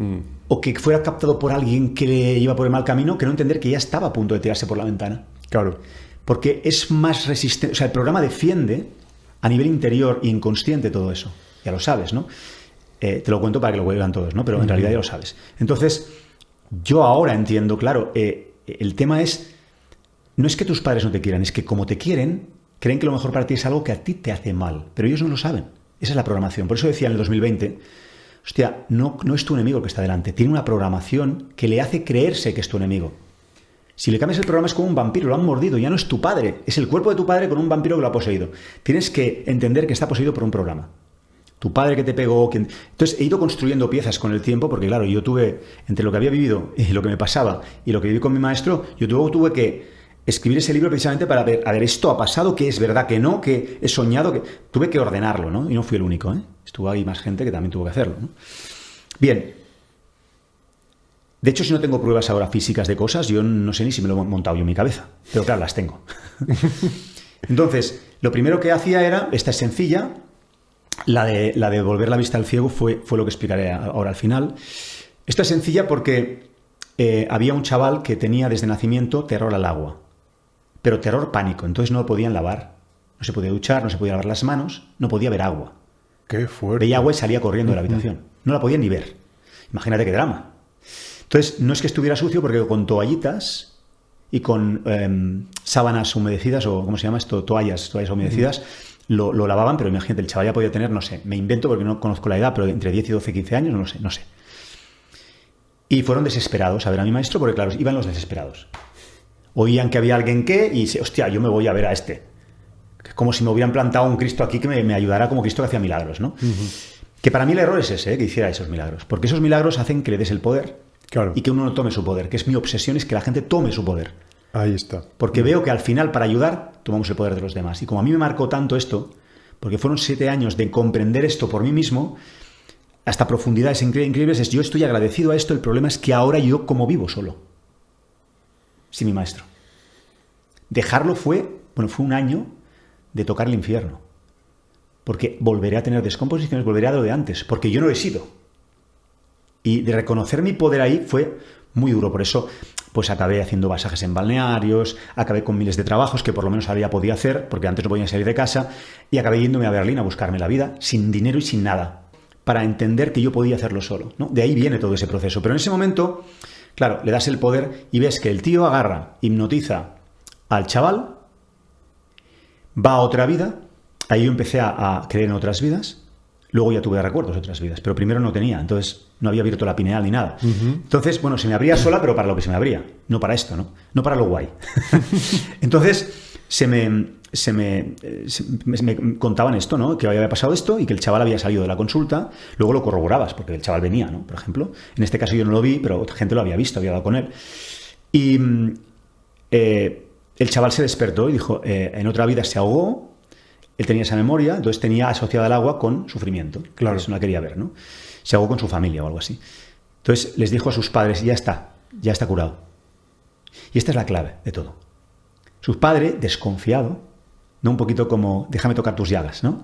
o que fuera captado por alguien que le iba por el mal camino, que no entender que ya estaba a punto de tirarse por la ventana. Claro. Porque es más resistente. O sea, el programa defiende a nivel interior e inconsciente todo eso. Ya lo sabes, ¿no? Te lo cuento para que lo oigan todos, ¿no? Pero en realidad ya lo sabes. Entonces, yo ahora entiendo, claro, el tema es, no es que tus padres no te quieran, es que como te quieren, creen que lo mejor para ti es algo que a ti te hace mal, pero ellos no lo saben. Esa es la programación. Por eso decía en el 2020, hostia, no es tu enemigo el que está delante, tiene una programación que le hace creerse que es tu enemigo. Si le cambias el programa es como un vampiro, lo han mordido, ya no es tu padre, es el cuerpo de tu padre con un vampiro que lo ha poseído. Tienes que entender que está poseído por un programa. Tu padre que te pegó... Entonces he ido construyendo piezas con el tiempo, porque claro, yo tuve, entre lo que había vivido y lo que me pasaba y lo que viví con mi maestro, yo tuve que escribir ese libro precisamente para ver, a ver, esto ha pasado, que es verdad que no, que he soñado, que tuve que ordenarlo, ¿no? Y no fui el único, ¿eh? Estuvo ahí más gente que también tuvo que hacerlo, ¿no? Bien. De hecho, si no tengo pruebas ahora físicas de cosas, yo no sé ni si me lo he montado yo en mi cabeza. Pero claro, las tengo. Entonces, lo primero que hacía era, esta es sencilla, la de volver la vista al ciego fue lo que explicaré ahora al final. Esta es sencilla porque había un chaval que tenía desde nacimiento terror al agua. Pero terror pánico. Entonces no lo podían lavar. No se podía duchar, no se podía lavar las manos, no podía ver agua. Qué fuerte. Veía agua y salía corriendo de la habitación. No la podían ni ver. Imagínate qué drama. Entonces, no es que estuviera sucio, porque con toallitas y con sábanas humedecidas, o ¿cómo se llama esto? Toallas humedecidas, lo lavaban, pero imagínate, el chaval ya podía tener, no sé, me invento porque no conozco la edad, pero entre 10 y 12, 15 años, no sé. Y fueron desesperados a ver a mi maestro, porque claro, iban los desesperados. Oían que había alguien y hostia, yo me voy a ver a este. Como si me hubieran plantado un Cristo aquí que me ayudara como Cristo que hacía milagros, ¿no? Que para mí el error es ese, que hiciera esos milagros. Porque esos milagros hacen que le des el poder. Claro. Y que uno no tome su poder, que es mi obsesión, es que la gente tome su poder. Ahí está. Porque veo que al final, para ayudar, tomamos el poder de los demás. Y como a mí me marcó tanto esto, porque fueron 7 años de comprender esto por mí mismo, hasta profundidades increíbles, yo estoy agradecido a esto. El problema es que ahora yo como vivo solo, sin mi maestro. Dejarlo fue un año de tocar el infierno. Porque volveré a tener descomposiciones, volveré a lo de antes, porque yo no he sido. Y de reconocer mi poder ahí fue muy duro. Por eso, pues acabé haciendo masajes en balnearios, acabé con miles de trabajos que por lo menos ahora ya podía hacer, porque antes no podía salir de casa, y acabé yéndome a Berlín a buscarme la vida, sin dinero y sin nada, para entender que yo podía hacerlo solo, ¿no? De ahí viene todo ese proceso. Pero en ese momento, claro, le das el poder y ves que el tío agarra, hipnotiza al chaval, va a otra vida. Ahí yo empecé a creer en otras vidas. Luego ya tuve recuerdos de otras vidas, pero primero no tenía, entonces no había abierto la pineal ni nada. Entonces, se me abría sola, pero para lo que se me abría, no para esto, no para lo guay. Entonces, me contaban esto, ¿no? Que había pasado esto y que el chaval había salido de la consulta. Luego lo corroborabas, porque el chaval venía, ¿no? Por ejemplo. En este caso yo no lo vi, pero otra gente lo había visto, había hablado con él. Y el chaval se despertó y dijo, en otra vida se ahogó. Él tenía esa memoria, entonces tenía asociada el agua con sufrimiento. Claro. Eso no la quería ver, ¿no? Se ahogó con su familia o algo así. Entonces les dijo a sus padres, ya está curado. Y esta es la clave de todo. Su padre, desconfiado, ¿no? Un poquito como, déjame tocar tus llagas, ¿no?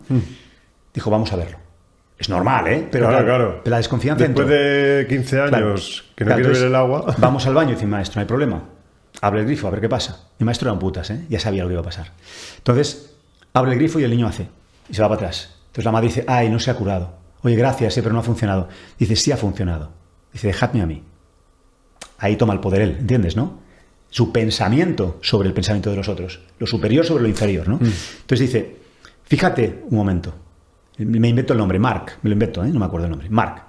Dijo, vamos a verlo. Es normal, ¿eh? Pero claro. Pero la desconfianza después de 15 años que no quiere ver el agua. Vamos al baño y dice, maestro, no hay problema. Abre el grifo, a ver qué pasa. Mi maestro era un putas, ¿eh? Ya sabía lo que iba a pasar. Entonces, abre el grifo y el niño hace. Y se va para atrás. Entonces la madre dice, ay, no se ha curado. Oye, gracias, pero no ha funcionado. Dice, sí ha funcionado. Dice, dejadme a mí. Ahí toma el poder él, ¿entiendes, no? Su pensamiento sobre el pensamiento de los otros. Lo superior sobre lo inferior, ¿no? Entonces dice, fíjate un momento. Me invento el nombre, Mark. Me lo invento, ¿eh? No me acuerdo el nombre. Mark.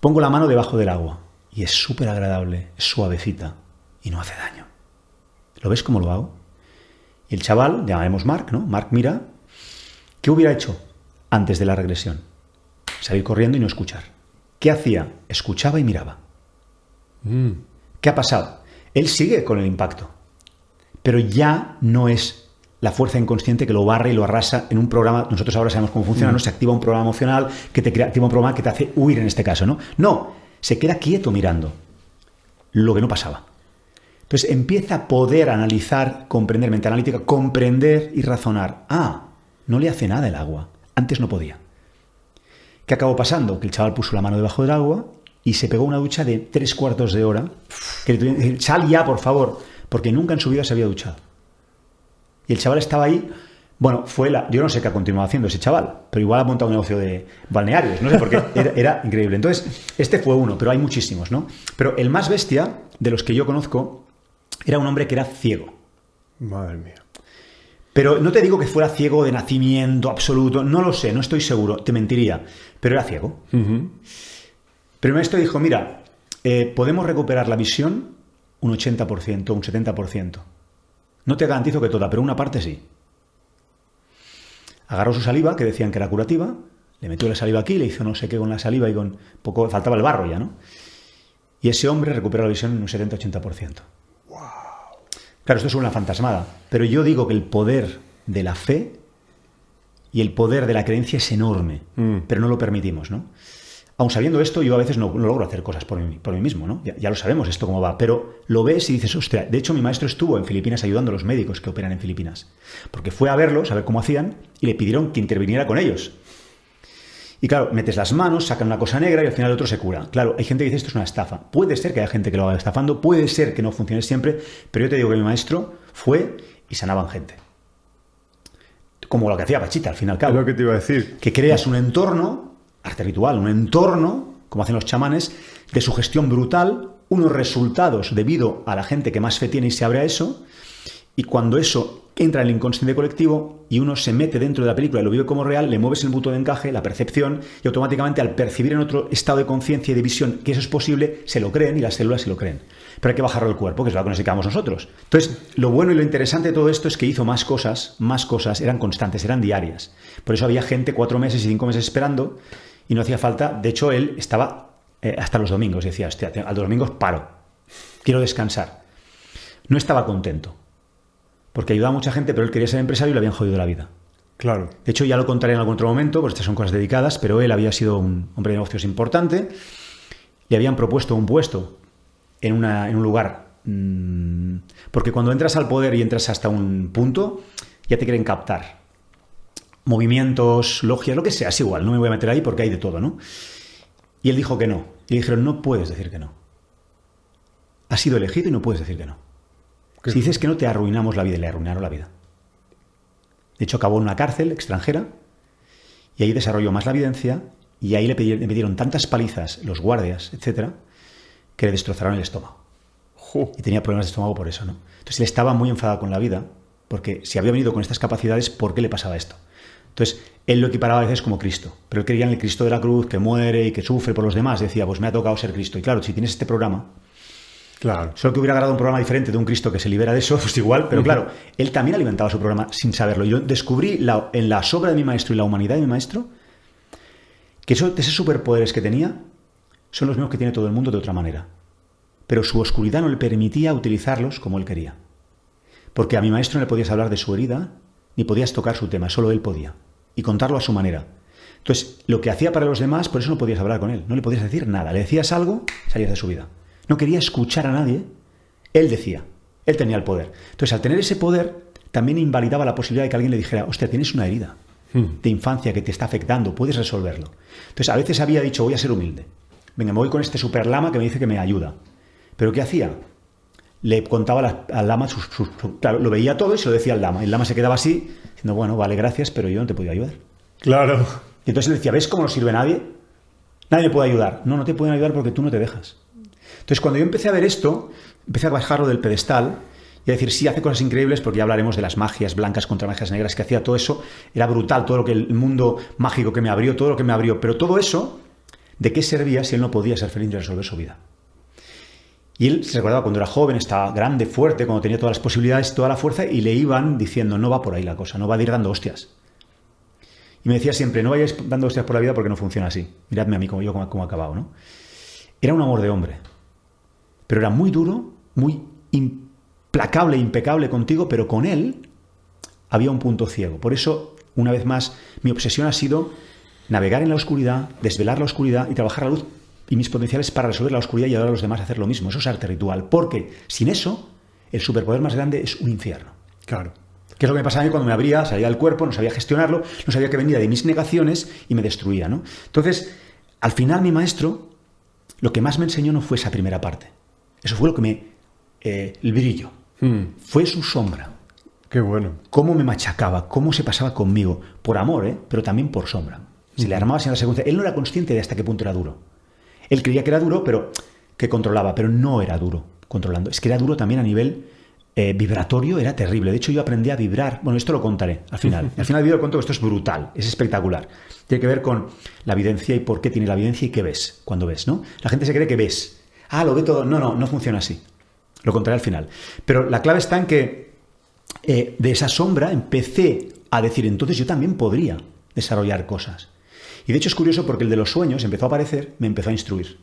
Pongo la mano debajo del agua. Y es súper agradable, es suavecita. Y no hace daño. ¿Lo ves cómo lo hago? Y el chaval, llamaremos Mark, ¿no? Mark mira, ¿qué hubiera hecho antes de la regresión? Salir corriendo y no escuchar. ¿Qué hacía? Escuchaba y miraba. ¿Qué ha pasado? Él sigue con el impacto, pero ya no es la fuerza inconsciente que lo barre y lo arrasa en un programa. Nosotros ahora sabemos cómo funciona, ¿no? Se activa un programa emocional que te activa un programa que te hace huir en este caso, ¿no? No, se queda quieto mirando lo que no pasaba. Entonces empieza a poder analizar, comprender, mente analítica, comprender y razonar. No le hace nada el agua. Antes no podía. ¿Qué acabó pasando? Que el chaval puso la mano debajo del agua y se pegó una ducha de 3/4 de hora. Que le tuvieron que decir, sal ya, por favor, porque nunca en su vida se había duchado. Y el chaval estaba ahí. Bueno, yo no sé qué ha continuado haciendo ese chaval, pero igual ha montado un negocio de balnearios, no sé por qué, era increíble. Entonces, este fue uno, pero hay muchísimos, ¿no? Pero el más bestia de los que yo conozco era un hombre que era ciego. Madre mía. Pero no te digo que fuera ciego de nacimiento absoluto, no lo sé, no estoy seguro, te mentiría, pero era ciego. Uh-huh. Pero el maestro dijo, mira, podemos recuperar la visión un 80%, un 70%. No te garantizo que toda, pero una parte sí. Agarró su saliva, que decían que era curativa, le metió la saliva aquí, le hizo no sé qué con la saliva y con poco, faltaba el barro ya, ¿no? Y ese hombre recuperó la visión en un 70-80%. ¡Wow! Claro, esto es una fantasmada, pero yo digo que el poder de la fe y el poder de la creencia es enorme, pero no lo permitimos, ¿no? Aun sabiendo esto, yo a veces no logro hacer cosas por mí mismo, ¿no? Ya lo sabemos esto cómo va, pero lo ves y dices, hostia, de hecho mi maestro estuvo en Filipinas ayudando a los médicos que operan en Filipinas, porque fue a verlos, a ver cómo hacían, y le pidieron que interviniera con ellos. Y claro, metes las manos, sacan una cosa negra y al final el otro se cura. Claro, hay gente que dice esto es una estafa. Puede ser que haya gente que lo haga estafando, puede ser que no funcione siempre, pero yo te digo que mi maestro fue y sanaban gente. Como lo que hacía Pachita, al fin y al cabo. Es lo que te iba a decir. Que creas un entorno, arte ritual, un entorno, como hacen los chamanes, de sugestión brutal, unos resultados debido a la gente que más fe tiene y se abre a eso, y cuando eso entra en el inconsciente colectivo y uno se mete dentro de la película y lo vive como real, le mueves el punto de encaje, la percepción, y automáticamente al percibir en otro estado de conciencia y de visión que eso es posible, se lo creen y las células se lo creen. Pero hay que bajarlo al cuerpo, que es lo que nos dedicamos nosotros. Entonces, lo bueno y lo interesante de todo esto es que hizo más cosas, eran constantes, eran diarias. Por eso había gente 4 meses y 5 meses esperando y no hacía falta. De hecho, él estaba hasta los domingos. Decía, hostia, a los domingos paro, quiero descansar. No estaba contento, porque ayudaba a mucha gente, pero él quería ser empresario y le habían jodido la vida. Claro. De hecho, ya lo contaré en algún otro momento, porque estas son cosas dedicadas, pero él había sido un hombre de negocios importante, le habían propuesto un puesto en un lugar, porque cuando entras al poder y entras hasta un punto, ya te quieren captar. Movimientos, logias, lo que sea, es igual, no me voy a meter ahí porque hay de todo, ¿no? Y él dijo que no. Y le dijeron, no puedes decir que no. Has sido elegido y no puedes decir que no. Si dices que no, te arruinamos la vida, y le arruinaron la vida. De hecho, acabó en una cárcel extranjera y ahí desarrolló más la evidencia y ahí le pidieron tantas palizas los guardias, etcétera, que le destrozaron el estómago. Y tenía problemas de estómago por eso, ¿no? Entonces él estaba muy enfadado con la vida, porque si había venido con estas capacidades, ¿por qué le pasaba esto? Entonces, él lo equiparaba a veces como Cristo, pero él creía en el Cristo de la cruz, que muere y que sufre por los demás. Decía, pues me ha tocado ser Cristo. Y claro, si tienes este programa, claro, solo que hubiera agarrado un programa diferente de un Cristo que se libera de eso, pues igual, pero claro, él también alimentaba su programa sin saberlo. Yo descubrí en la obra de mi maestro y la humanidad de mi maestro, que esos superpoderes que tenía son los mismos que tiene todo el mundo de otra manera. Pero su oscuridad no le permitía utilizarlos como él quería. Porque a mi maestro no le podías hablar de su herida, ni podías tocar su tema, solo él podía. Y contarlo a su manera. Entonces, lo que hacía para los demás, por eso no podías hablar con él. No le podías decir nada. Le decías algo, salías de su vida. No quería escuchar a nadie. Él decía. Él tenía el poder. Entonces, al tener ese poder, también invalidaba la posibilidad de que alguien le dijera, hostia, tienes una herida de infancia que te está afectando, puedes resolverlo. Entonces, a veces había dicho, voy a ser humilde. Venga, me voy con este super lama que me dice que me ayuda. ¿Pero qué hacía? Le contaba al lama, claro, lo veía todo y se lo decía al lama. Y el lama se quedaba así, diciendo, bueno, vale, gracias, pero yo no te puedo ayudar. Claro. Y entonces le decía, ¿ves cómo no sirve nadie? Nadie me puede ayudar. No, no te pueden ayudar porque tú no te dejas. Entonces, cuando yo empecé a ver esto, empecé a bajarlo del pedestal y a decir, sí, hace cosas increíbles, porque ya hablaremos de las magias blancas contra magias negras que hacía. Todo eso era brutal, todo lo que el mundo mágico que me abrió, todo lo que me abrió. Pero todo eso, ¿de qué servía si él no podía ser feliz y resolver su vida? Y él se recordaba cuando era joven, estaba grande, fuerte, cuando tenía todas las posibilidades, toda la fuerza, y le iban diciendo, no va por ahí la cosa, no va a ir dando hostias. Y me decía siempre, no vayáis dando hostias por la vida porque no funciona así. Miradme a mí como he acabado, ¿no? Era un amor de hombre, pero era muy duro, muy implacable, impecable contigo, pero con él había un punto ciego. Por eso, una vez más, mi obsesión ha sido navegar en la oscuridad, desvelar la oscuridad y trabajar la luz y mis potenciales para resolver la oscuridad y ayudar a los demás a hacer lo mismo. Eso es arte ritual, porque sin eso, el superpoder más grande es un infierno. Claro. Que es lo que me pasaba a mí cuando me abría, salía del cuerpo, no sabía gestionarlo, no sabía que venía de mis negaciones y me destruía, ¿no? Entonces, al final mi maestro lo que más me enseñó no fue esa primera parte. Eso fue lo que el brillo. Fue su sombra. Qué bueno. Cómo me machacaba, cómo se pasaba conmigo. Por amor, pero también por sombra. Se le armaba sin darse cuenta. Él no era consciente de hasta qué punto era duro. Él creía que era duro, pero que controlaba, pero no era duro controlando. Es que era duro también a nivel vibratorio, era terrible. De hecho, yo aprendí a vibrar. Bueno, esto lo contaré al final. Al final del vídeo cuento que esto es brutal, es espectacular. Tiene que ver con la evidencia y por qué tiene la evidencia y qué ves cuando ves, ¿no? La gente se cree que ves. Lo ve todo. No funciona así. Lo contaré al final. Pero la clave está en que de esa sombra empecé a decir, entonces yo también podría desarrollar cosas. Y de hecho es curioso porque el de los sueños empezó a aparecer, me empezó a instruir.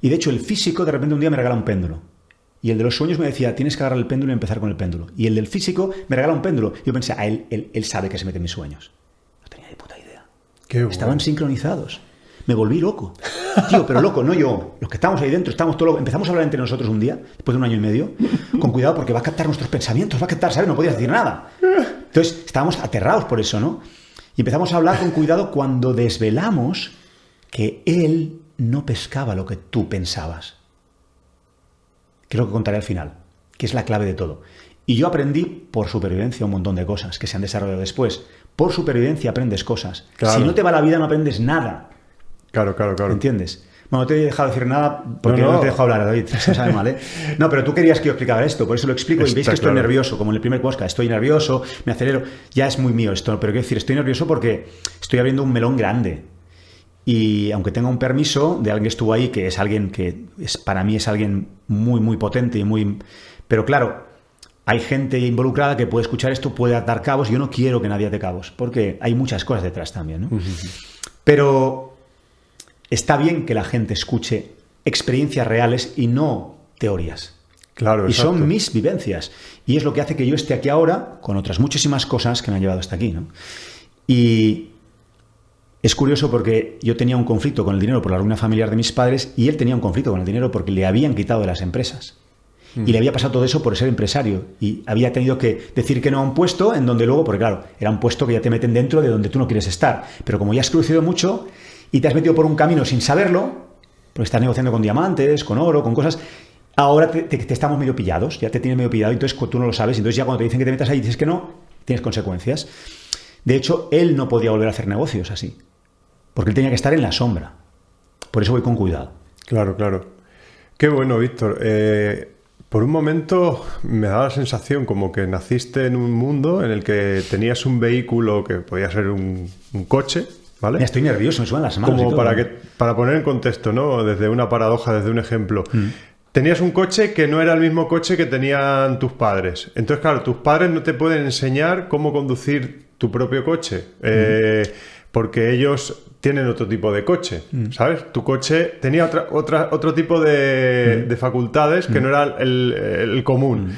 Y de hecho el físico de repente un día me regala un péndulo. Y el de los sueños me decía, tienes que agarrar el péndulo y empezar con el péndulo. Y el del físico me regala un péndulo. Yo pensé, él sabe que se mete en mis sueños. No tenía ni puta idea. Estaban sincronizados. Me volví loco. Tío, pero loco, no yo. Los que estamos ahí dentro, estamos todos locos. Empezamos a hablar entre nosotros un día, después de 1 año y medio, con cuidado porque va a captar nuestros pensamientos, va a captar, ¿sabes? No podías decir nada. Entonces, estábamos aterrados por eso, ¿no? Y empezamos a hablar con cuidado cuando desvelamos que él no pescaba lo que tú pensabas. Que es lo que contaré al final, que es la clave de todo. Y yo aprendí por supervivencia un montón de cosas que se han desarrollado después. Por supervivencia aprendes cosas. Claro. Si no te va la vida no aprendes nada. Claro. ¿Entiendes? Bueno, no te he dejado decir nada porque no te he dejado hablar, David. Se sabe mal, ¿eh? No, pero tú querías que yo explicara esto, por eso lo explico. Y veis que estoy nervioso, como en el primer podcast. Estoy nervioso, me acelero. Ya es muy mío esto, pero quiero decir, estoy nervioso porque estoy abriendo un melón grande. Y aunque tenga un permiso de alguien que estuvo ahí, que es alguien que para mí es alguien muy, muy potente y muy... Pero claro, hay gente involucrada que puede escuchar esto, puede atar cabos. Yo no quiero que nadie ate cabos, porque hay muchas cosas detrás también, ¿no? Pero está bien que la gente escuche experiencias reales y no teorías. Claro, y son mis vivencias. Y es lo que hace que yo esté aquí ahora con otras muchísimas cosas que me han llevado hasta aquí, ¿no? Y es curioso porque yo tenía un conflicto con el dinero por la ruina familiar de mis padres y él tenía un conflicto con el dinero porque le habían quitado de las empresas. Y le había pasado todo eso por ser empresario. Y había tenido que decir que no a un puesto en donde luego, porque claro, era un puesto que ya te meten dentro de donde tú no quieres estar. Pero como ya has crecido mucho y te has metido por un camino sin saberlo, porque estás negociando con diamantes, con oro, con cosas, ahora te estamos medio pillados, ya te tienes medio pillado, entonces tú no lo sabes. Entonces ya cuando te dicen que te metas ahí y dices que no, tienes consecuencias. De hecho, él no podía volver a hacer negocios así, porque él tenía que estar en la sombra. Por eso voy con cuidado. Claro. Qué bueno, Víctor. Por un momento me daba la sensación como que naciste en un mundo en el que tenías un vehículo que podía ser un coche, ¿vale? Estoy nervioso, me suenan las manos. Como para poner en contexto, ¿no? Desde una paradoja, desde un ejemplo. Tenías un coche que no era el mismo coche que tenían tus padres. Entonces, claro, tus padres no te pueden enseñar cómo conducir tu propio coche. Porque ellos tienen otro tipo de coche, ¿sabes? Tu coche tenía otro tipo de facultades que no era el común.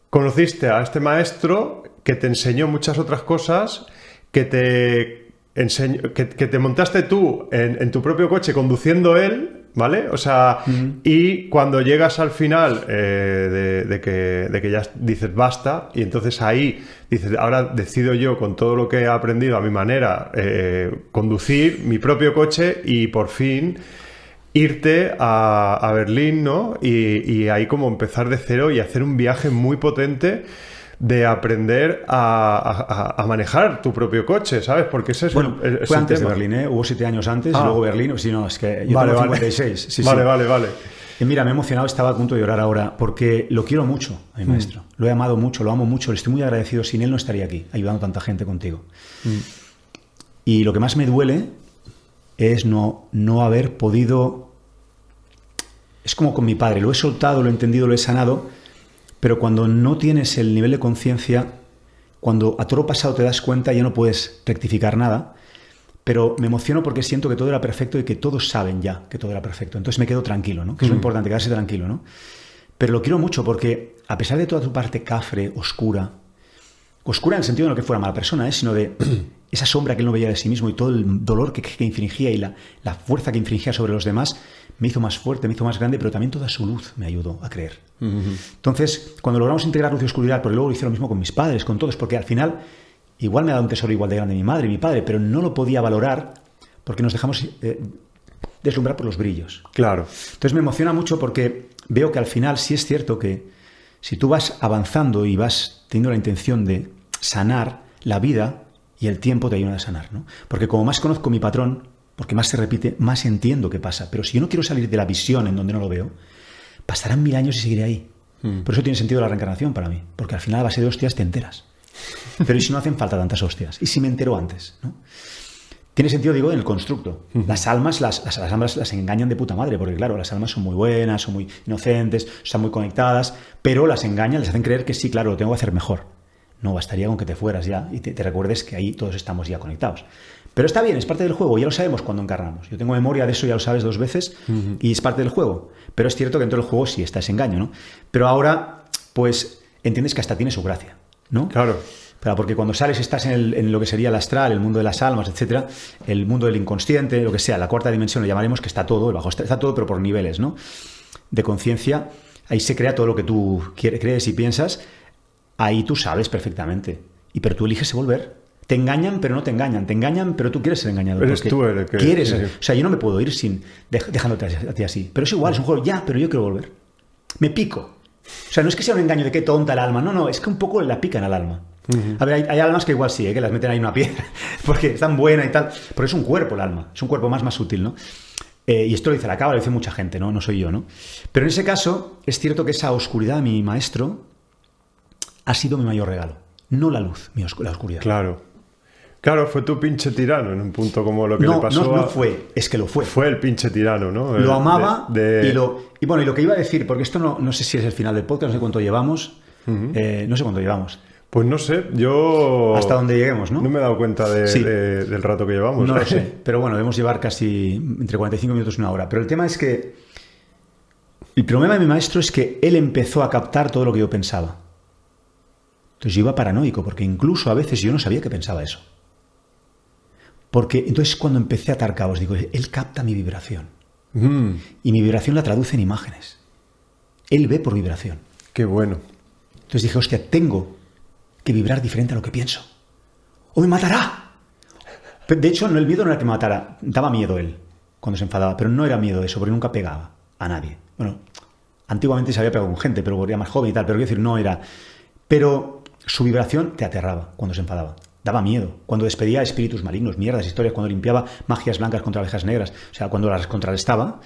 Conociste a este maestro que te enseñó muchas otras cosas, que te montaste tú en tu propio coche conduciendo él, ¿vale? O sea, y cuando llegas al final de que ya dices basta, y entonces ahí dices, ahora decido yo con todo lo que he aprendido a mi manera conducir mi propio coche y por fin irte a Berlín, ¿no? Y ahí como empezar de cero y hacer un viaje muy potente de aprender a manejar tu propio coche, ¿sabes? Porque ese es fue antes de Berlín, ¿eh? Hubo 7 años antes y luego Berlín. Si no, es que yo tengo 56. Sí, Vale. Y mira, me he emocionado, estaba a punto de llorar ahora, porque lo quiero mucho a mi maestro. Lo he amado mucho, lo amo mucho, le estoy muy agradecido. Sin él no estaría aquí, ayudando a tanta gente contigo. Y lo que más me duele es no haber podido... Es como con mi padre, lo he soltado, lo he entendido, lo he sanado, pero cuando no tienes el nivel de conciencia, cuando a todo lo pasado te das cuenta, ya no puedes rectificar nada. Pero me emociono porque siento que todo era perfecto y que todos saben ya que todo era perfecto. Entonces me quedo tranquilo, ¿no? Que es lo importante, quedarse tranquilo, ¿no? Pero lo quiero mucho porque, a pesar de toda tu parte cafre, oscura en el sentido de no que fuera mala persona, sino de esa sombra que él no veía de sí mismo y todo el dolor que infringía y la fuerza que infringía sobre los demás, me hizo más fuerte, me hizo más grande, pero también toda su luz me ayudó a creer. Entonces, cuando logramos integrar luz y oscuridad, porque luego hice lo mismo con mis padres, con todos, porque al final igual me ha dado un tesoro igual de grande mi madre y mi padre, pero no lo podía valorar porque nos dejamos deslumbrar por los brillos. Claro. Entonces me emociona mucho porque veo que al final sí es cierto que si tú vas avanzando y vas teniendo la intención de sanar, la vida y el tiempo te ayudan a sanar, ¿no? Porque como más conozco mi patrón, porque más se repite, más entiendo qué pasa. Pero si yo no quiero salir de la visión en donde no lo veo, pasarán 1000 años y seguiré ahí. Por eso tiene sentido la reencarnación para mí, porque al final a base de hostias te enteras. Pero ¿y si no hacen falta tantas hostias? ¿Y si me entero antes? ¿No? Tiene sentido, digo, en el constructo. Las almas las almas las engañan de puta madre, porque claro, las almas son muy buenas, son muy inocentes, están muy conectadas, pero las engañan, les hacen creer que sí, claro, lo tengo que hacer mejor. No, bastaría con que te fueras ya y te recuerdes que ahí todos estamos ya conectados. Pero está bien, es parte del juego, ya lo sabemos cuando encarnamos. Yo tengo memoria de eso, ya lo sabes 2 veces, y es parte del juego. Pero es cierto que dentro del juego sí está ese engaño, ¿no? Pero ahora, pues, entiendes que hasta tiene su gracia, ¿no? Claro. Pero porque cuando sales estás en lo que sería el astral, el mundo de las almas, etcétera, el mundo del inconsciente, lo que sea, la cuarta dimensión, lo llamaremos, que está todo, el bajo está todo, pero por niveles, ¿no? De conciencia, ahí se crea todo lo que tú crees y piensas, ahí tú sabes perfectamente. Pero tú eliges volver. Te engañan, pero no te engañan. Te engañan, pero tú quieres ser engañado. Eres tú el que... Quieres. Sí. O sea, yo no me puedo ir sin dejándote a ti así. Pero es igual, es un juego. Ya, pero yo quiero volver. Me pico. O sea, no es que sea un engaño de qué tonta el alma. No, es que un poco la pican al alma. A ver, hay almas que igual sí, que las meten ahí en una piedra. Porque están buenas y tal. Pero es un cuerpo el alma. Es un cuerpo más sutil, ¿no? Y esto lo dice la cábala, lo dice mucha gente, ¿no? No soy yo, ¿no? Pero en ese caso, es cierto que esa oscuridad de mi maestro ha sido mi mayor regalo. No la luz, la oscuridad. Claro, fue tu pinche tirano en un punto como lo que le pasó No fue, es que lo fue. Fue el pinche tirano, ¿no? Lo amaba y lo que iba a decir, porque esto no sé si es el final del podcast, no sé cuánto llevamos. No sé cuánto llevamos. Pues no sé, yo... Hasta donde lleguemos, ¿no? No me he dado cuenta del rato que llevamos. No lo sé, pero bueno, debemos llevar casi entre 45 minutos y 1 hora. Pero el tema es que... El problema de mi maestro es que él empezó a captar todo lo que yo pensaba. Entonces yo iba paranoico, porque incluso a veces yo no sabía que pensaba eso. Porque entonces cuando empecé a atar cabos, digo, él capta mi vibración. Y mi vibración la traduce en imágenes. Él ve por vibración. Qué bueno. Entonces dije, hostia, tengo que vibrar diferente a lo que pienso. ¡O me matará! De hecho, el miedo no era que me matara. Daba miedo él cuando se enfadaba. Pero no era miedo eso, porque nunca pegaba a nadie. Bueno, antiguamente se había pegado con gente, pero era más joven y tal. Pero quiero decir, no era... Pero su vibración te aterraba cuando se enfadaba. Daba miedo. Cuando despedía espíritus malignos, mierdas, historias, cuando limpiaba magias blancas contra abejas negras, o sea, cuando las contrarrestaba,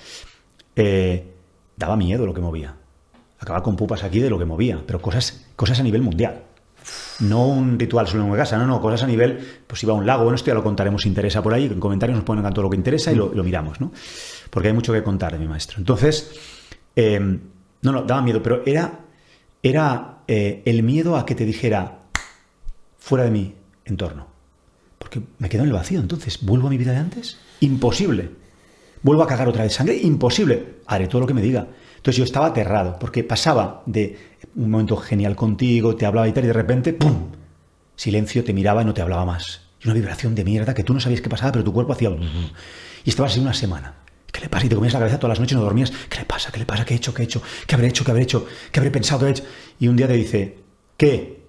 daba miedo lo que movía. Acababa con pupas aquí de lo que movía, pero cosas a nivel mundial. No un ritual solo en una casa, no, cosas a nivel, pues iba a un lago, bueno, esto ya lo contaremos si interesa por ahí, en comentarios nos ponen todo lo que interesa y lo miramos, ¿no? Porque hay mucho que contar de mi maestro. Entonces, daba miedo, pero era el miedo a que te dijera, fuera de mi entorno. Porque me quedo en el vacío, entonces, ¿vuelvo a mi vida de antes? Imposible. ¿Vuelvo a cagar otra vez sangre? Imposible. Haré todo lo que me diga. Entonces yo estaba aterrado, porque pasaba de un momento genial contigo, te hablaba y tal, y de repente, ¡pum! Silencio, te miraba y no te hablaba más. Y una vibración de mierda que tú no sabías qué pasaba, pero tu cuerpo hacía... Y estabas así una semana. ¿Qué le pasa? Y te comías la cabeza todas las noches y no dormías. ¿Qué le pasa? ¿Qué le pasa? ¿Qué he hecho? ¿Qué he hecho? ¿Qué habré hecho? ¿Qué habré hecho? ¿Qué habré pensado? ¿Qué habré hecho? Y un día te dice, ¿qué?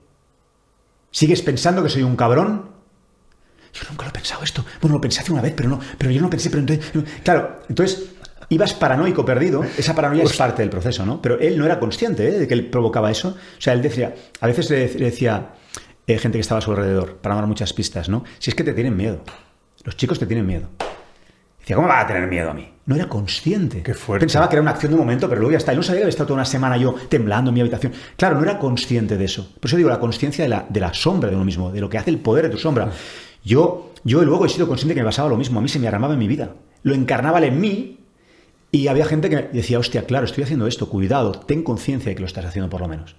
¿Sigues pensando que soy un cabrón? Yo nunca lo he pensado esto. Bueno, lo pensé hace una vez, pero yo no pensé, pero entonces... Claro, entonces ibas paranoico, perdido. Esa paranoia es parte del proceso, ¿no? Pero él no era consciente de que él provocaba eso. O sea, él decía... A veces le decía gente que estaba a su alrededor, para no dar muchas pistas, ¿no? Si es que te tienen miedo. Los chicos te tienen miedo. Decía, ¿cómo va a tener miedo a mí? No era consciente. Qué fuerte. Pensaba que era una acción de un momento, pero luego ya está. Él no sabía que había estado toda una semana yo temblando en mi habitación. Claro, no era consciente de eso. Por eso digo, la consciencia de la sombra de uno mismo, de lo que hace el poder de tu sombra. Yo luego he sido consciente que me pasaba lo mismo. A mí se me arramaba en mi vida. Lo encarnaba en mí y había gente que decía, hostia, claro, estoy haciendo esto. Cuidado, ten conciencia de que lo estás haciendo por lo menos.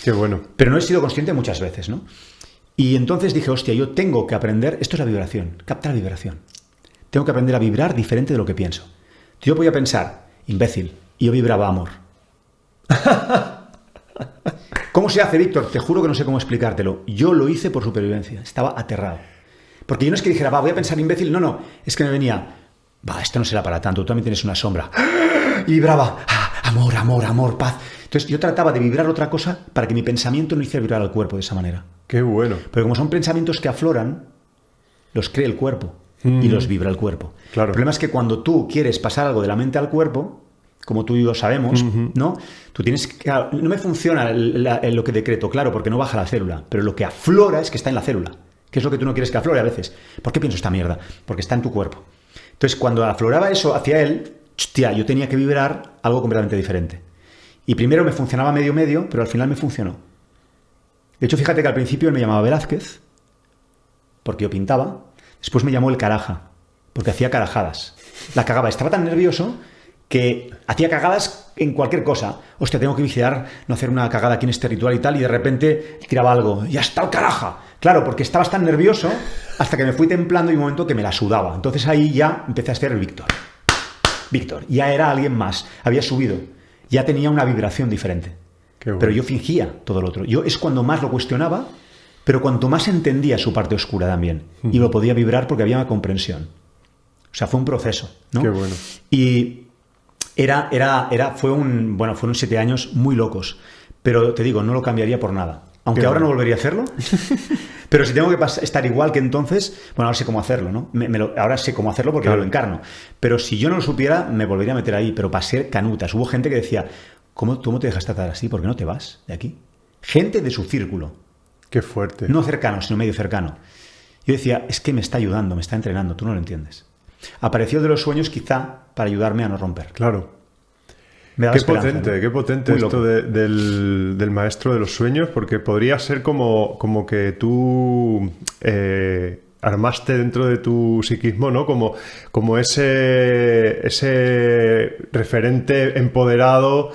Qué bueno. Pero no he sido consciente muchas veces, ¿no? Y entonces dije, hostia, yo tengo que aprender... Esto es la vibración, captar vibración. Tengo que aprender a vibrar diferente de lo que pienso. Yo podía pensar, imbécil, y yo vibraba amor. ¿Cómo se hace, Víctor? Te juro que no sé cómo explicártelo. Yo lo hice por supervivencia. Estaba aterrado. Porque yo no es que dijera, voy a pensar imbécil. No. Es que me venía, esto no será para tanto. Tú también tienes una sombra. Y vibraba, amor, paz. Entonces yo trataba de vibrar otra cosa para que mi pensamiento no hiciera vibrar al cuerpo de esa manera. Qué bueno. Pero como son pensamientos que afloran, los cree el cuerpo. y los vibra el cuerpo. Claro. El problema es que cuando tú quieres pasar algo de la mente al cuerpo, como tú y yo sabemos, ¿no? Tú tienes que... Claro, no me funciona lo que decreto, claro, porque no baja la célula, pero lo que aflora es que está en la célula, que es lo que tú no quieres que aflore a veces. ¿Por qué pienso esta mierda? Porque está en tu cuerpo. Entonces, cuando afloraba eso hacia él, hostia, yo tenía que vibrar algo completamente diferente. Y primero me funcionaba medio, pero al final me funcionó. De hecho, fíjate que al principio él me llamaba Velázquez, porque yo pintaba. Después me llamó el Caraja, porque hacía carajadas. La cagaba. Estaba tan nervioso que hacía cagadas en cualquier cosa. Hostia, tengo que vigilar no hacer una cagada aquí en este ritual y tal, y de repente tiraba algo. ¡Ya está el Caraja! Claro, porque estabas tan nervioso hasta que me fui templando y un momento que me la sudaba. Entonces ahí ya empecé a ser el Víctor. Víctor. Ya era alguien más. Había subido. Ya tenía una vibración diferente. Qué bueno. Pero yo fingía todo lo otro. Yo es cuando más lo cuestionaba, pero cuanto más entendía su parte oscura también. Y lo podía vibrar porque había una comprensión. O sea, fue un proceso, ¿no? Qué bueno. Y fueron 7 años muy locos. Pero te digo, no lo cambiaría por nada. Aunque Qué ahora bueno. no volvería a hacerlo. Pero si tengo que estar igual que entonces, bueno, ahora sé cómo hacerlo, ¿no? Ahora sé cómo hacerlo porque Claro. lo encarno. Pero si yo no lo supiera, me volvería a meter ahí. Pero para ser canutas. Hubo gente que decía, ¿cómo te dejas tratar así? ¿Por qué no te vas de aquí? Gente de su círculo. Qué fuerte. No cercano, sino medio cercano. Yo decía, es que me está ayudando, me está entrenando, tú no lo entiendes. Apareció de los sueños quizá para ayudarme a no romper. Claro. Me daba esperanza, ¿no? Qué potente Muy esto loco. del maestro de los sueños, porque podría ser como que tú armaste dentro de tu psiquismo, ¿no? Como ese referente empoderado,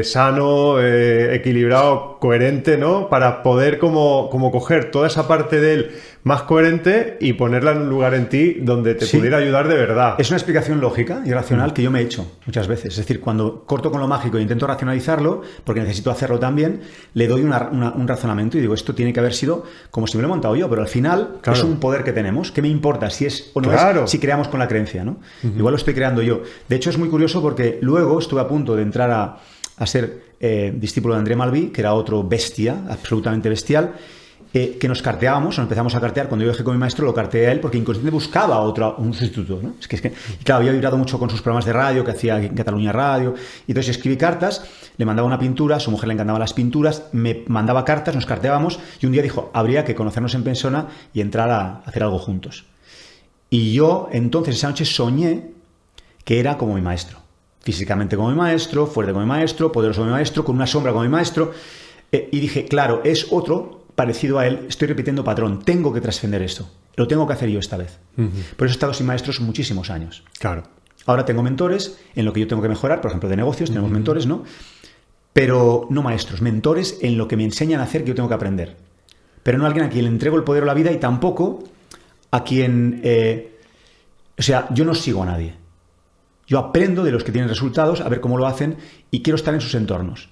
sano, equilibrado, coherente, ¿no? Para poder como coger toda esa parte de él más coherente y ponerla en un lugar en ti donde te Sí. pudiera ayudar de verdad. Es una explicación lógica y racional que yo me he hecho muchas veces. Es decir, cuando corto con lo mágico e intento racionalizarlo, porque necesito hacerlo también, le doy un razonamiento y digo, esto tiene que haber sido como si me lo he montado yo, pero al final Claro. es un poder que tenemos. ¿Qué me importa si es o no Claro. es? Si creamos con la creencia, ¿no? Igual lo estoy creando yo. De hecho, es muy curioso porque luego estuve a punto de entrar a ser discípulo de André Malví, que era otro bestia, absolutamente bestial, que nos carteábamos, nos empezamos a cartear. Cuando yo dejé con mi maestro, lo carteé a él porque inconscientemente buscaba un sustituto, ¿no? Y claro, había vibrado mucho con sus programas de radio que hacía en Cataluña Radio. Y entonces escribí cartas, le mandaba una pintura, a su mujer le encantaban las pinturas, me mandaba cartas, nos carteábamos y un día dijo, habría que conocernos en persona y entrar a hacer algo juntos. Y yo entonces esa noche soñé que era como mi maestro. Físicamente como mi maestro, fuerte como mi maestro, poderoso como mi maestro, con una sombra como mi maestro. Y dije, claro, es otro parecido a él, estoy repitiendo patrón, tengo que trascender esto, lo tengo que hacer yo esta vez. Por eso he estado sin maestros muchísimos años. Claro. Ahora tengo mentores en lo que yo tengo que mejorar, por ejemplo, de negocios, tenemos mentores, ¿no? Pero no maestros, mentores en lo que me enseñan a hacer que yo tengo que aprender. Pero no alguien a quien le entrego el poder o la vida y tampoco a quien... o sea, yo no sigo a nadie. Yo aprendo de los que tienen resultados, a ver cómo lo hacen y quiero estar en sus entornos.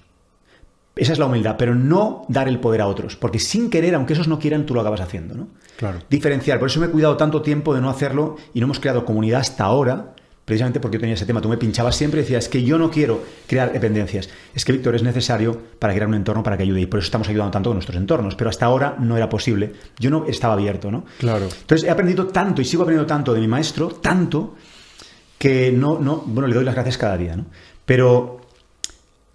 Esa es la humildad, pero no dar el poder a otros, porque sin querer, aunque esos no quieran, tú lo acabas haciendo, ¿no? Claro. Diferenciar, por eso me he cuidado tanto tiempo de no hacerlo y no hemos creado comunidad hasta ahora, precisamente porque yo tenía ese tema. Tú me pinchabas siempre y decías, es que yo no quiero crear dependencias. Es que, Víctor, es necesario para crear un entorno para que ayude y por eso estamos ayudando tanto con nuestros entornos, pero hasta ahora no era posible. Yo no estaba abierto, ¿no? Claro. Entonces he aprendido tanto y sigo aprendiendo tanto de mi maestro, tanto que bueno, le doy las gracias cada día, ¿no? Pero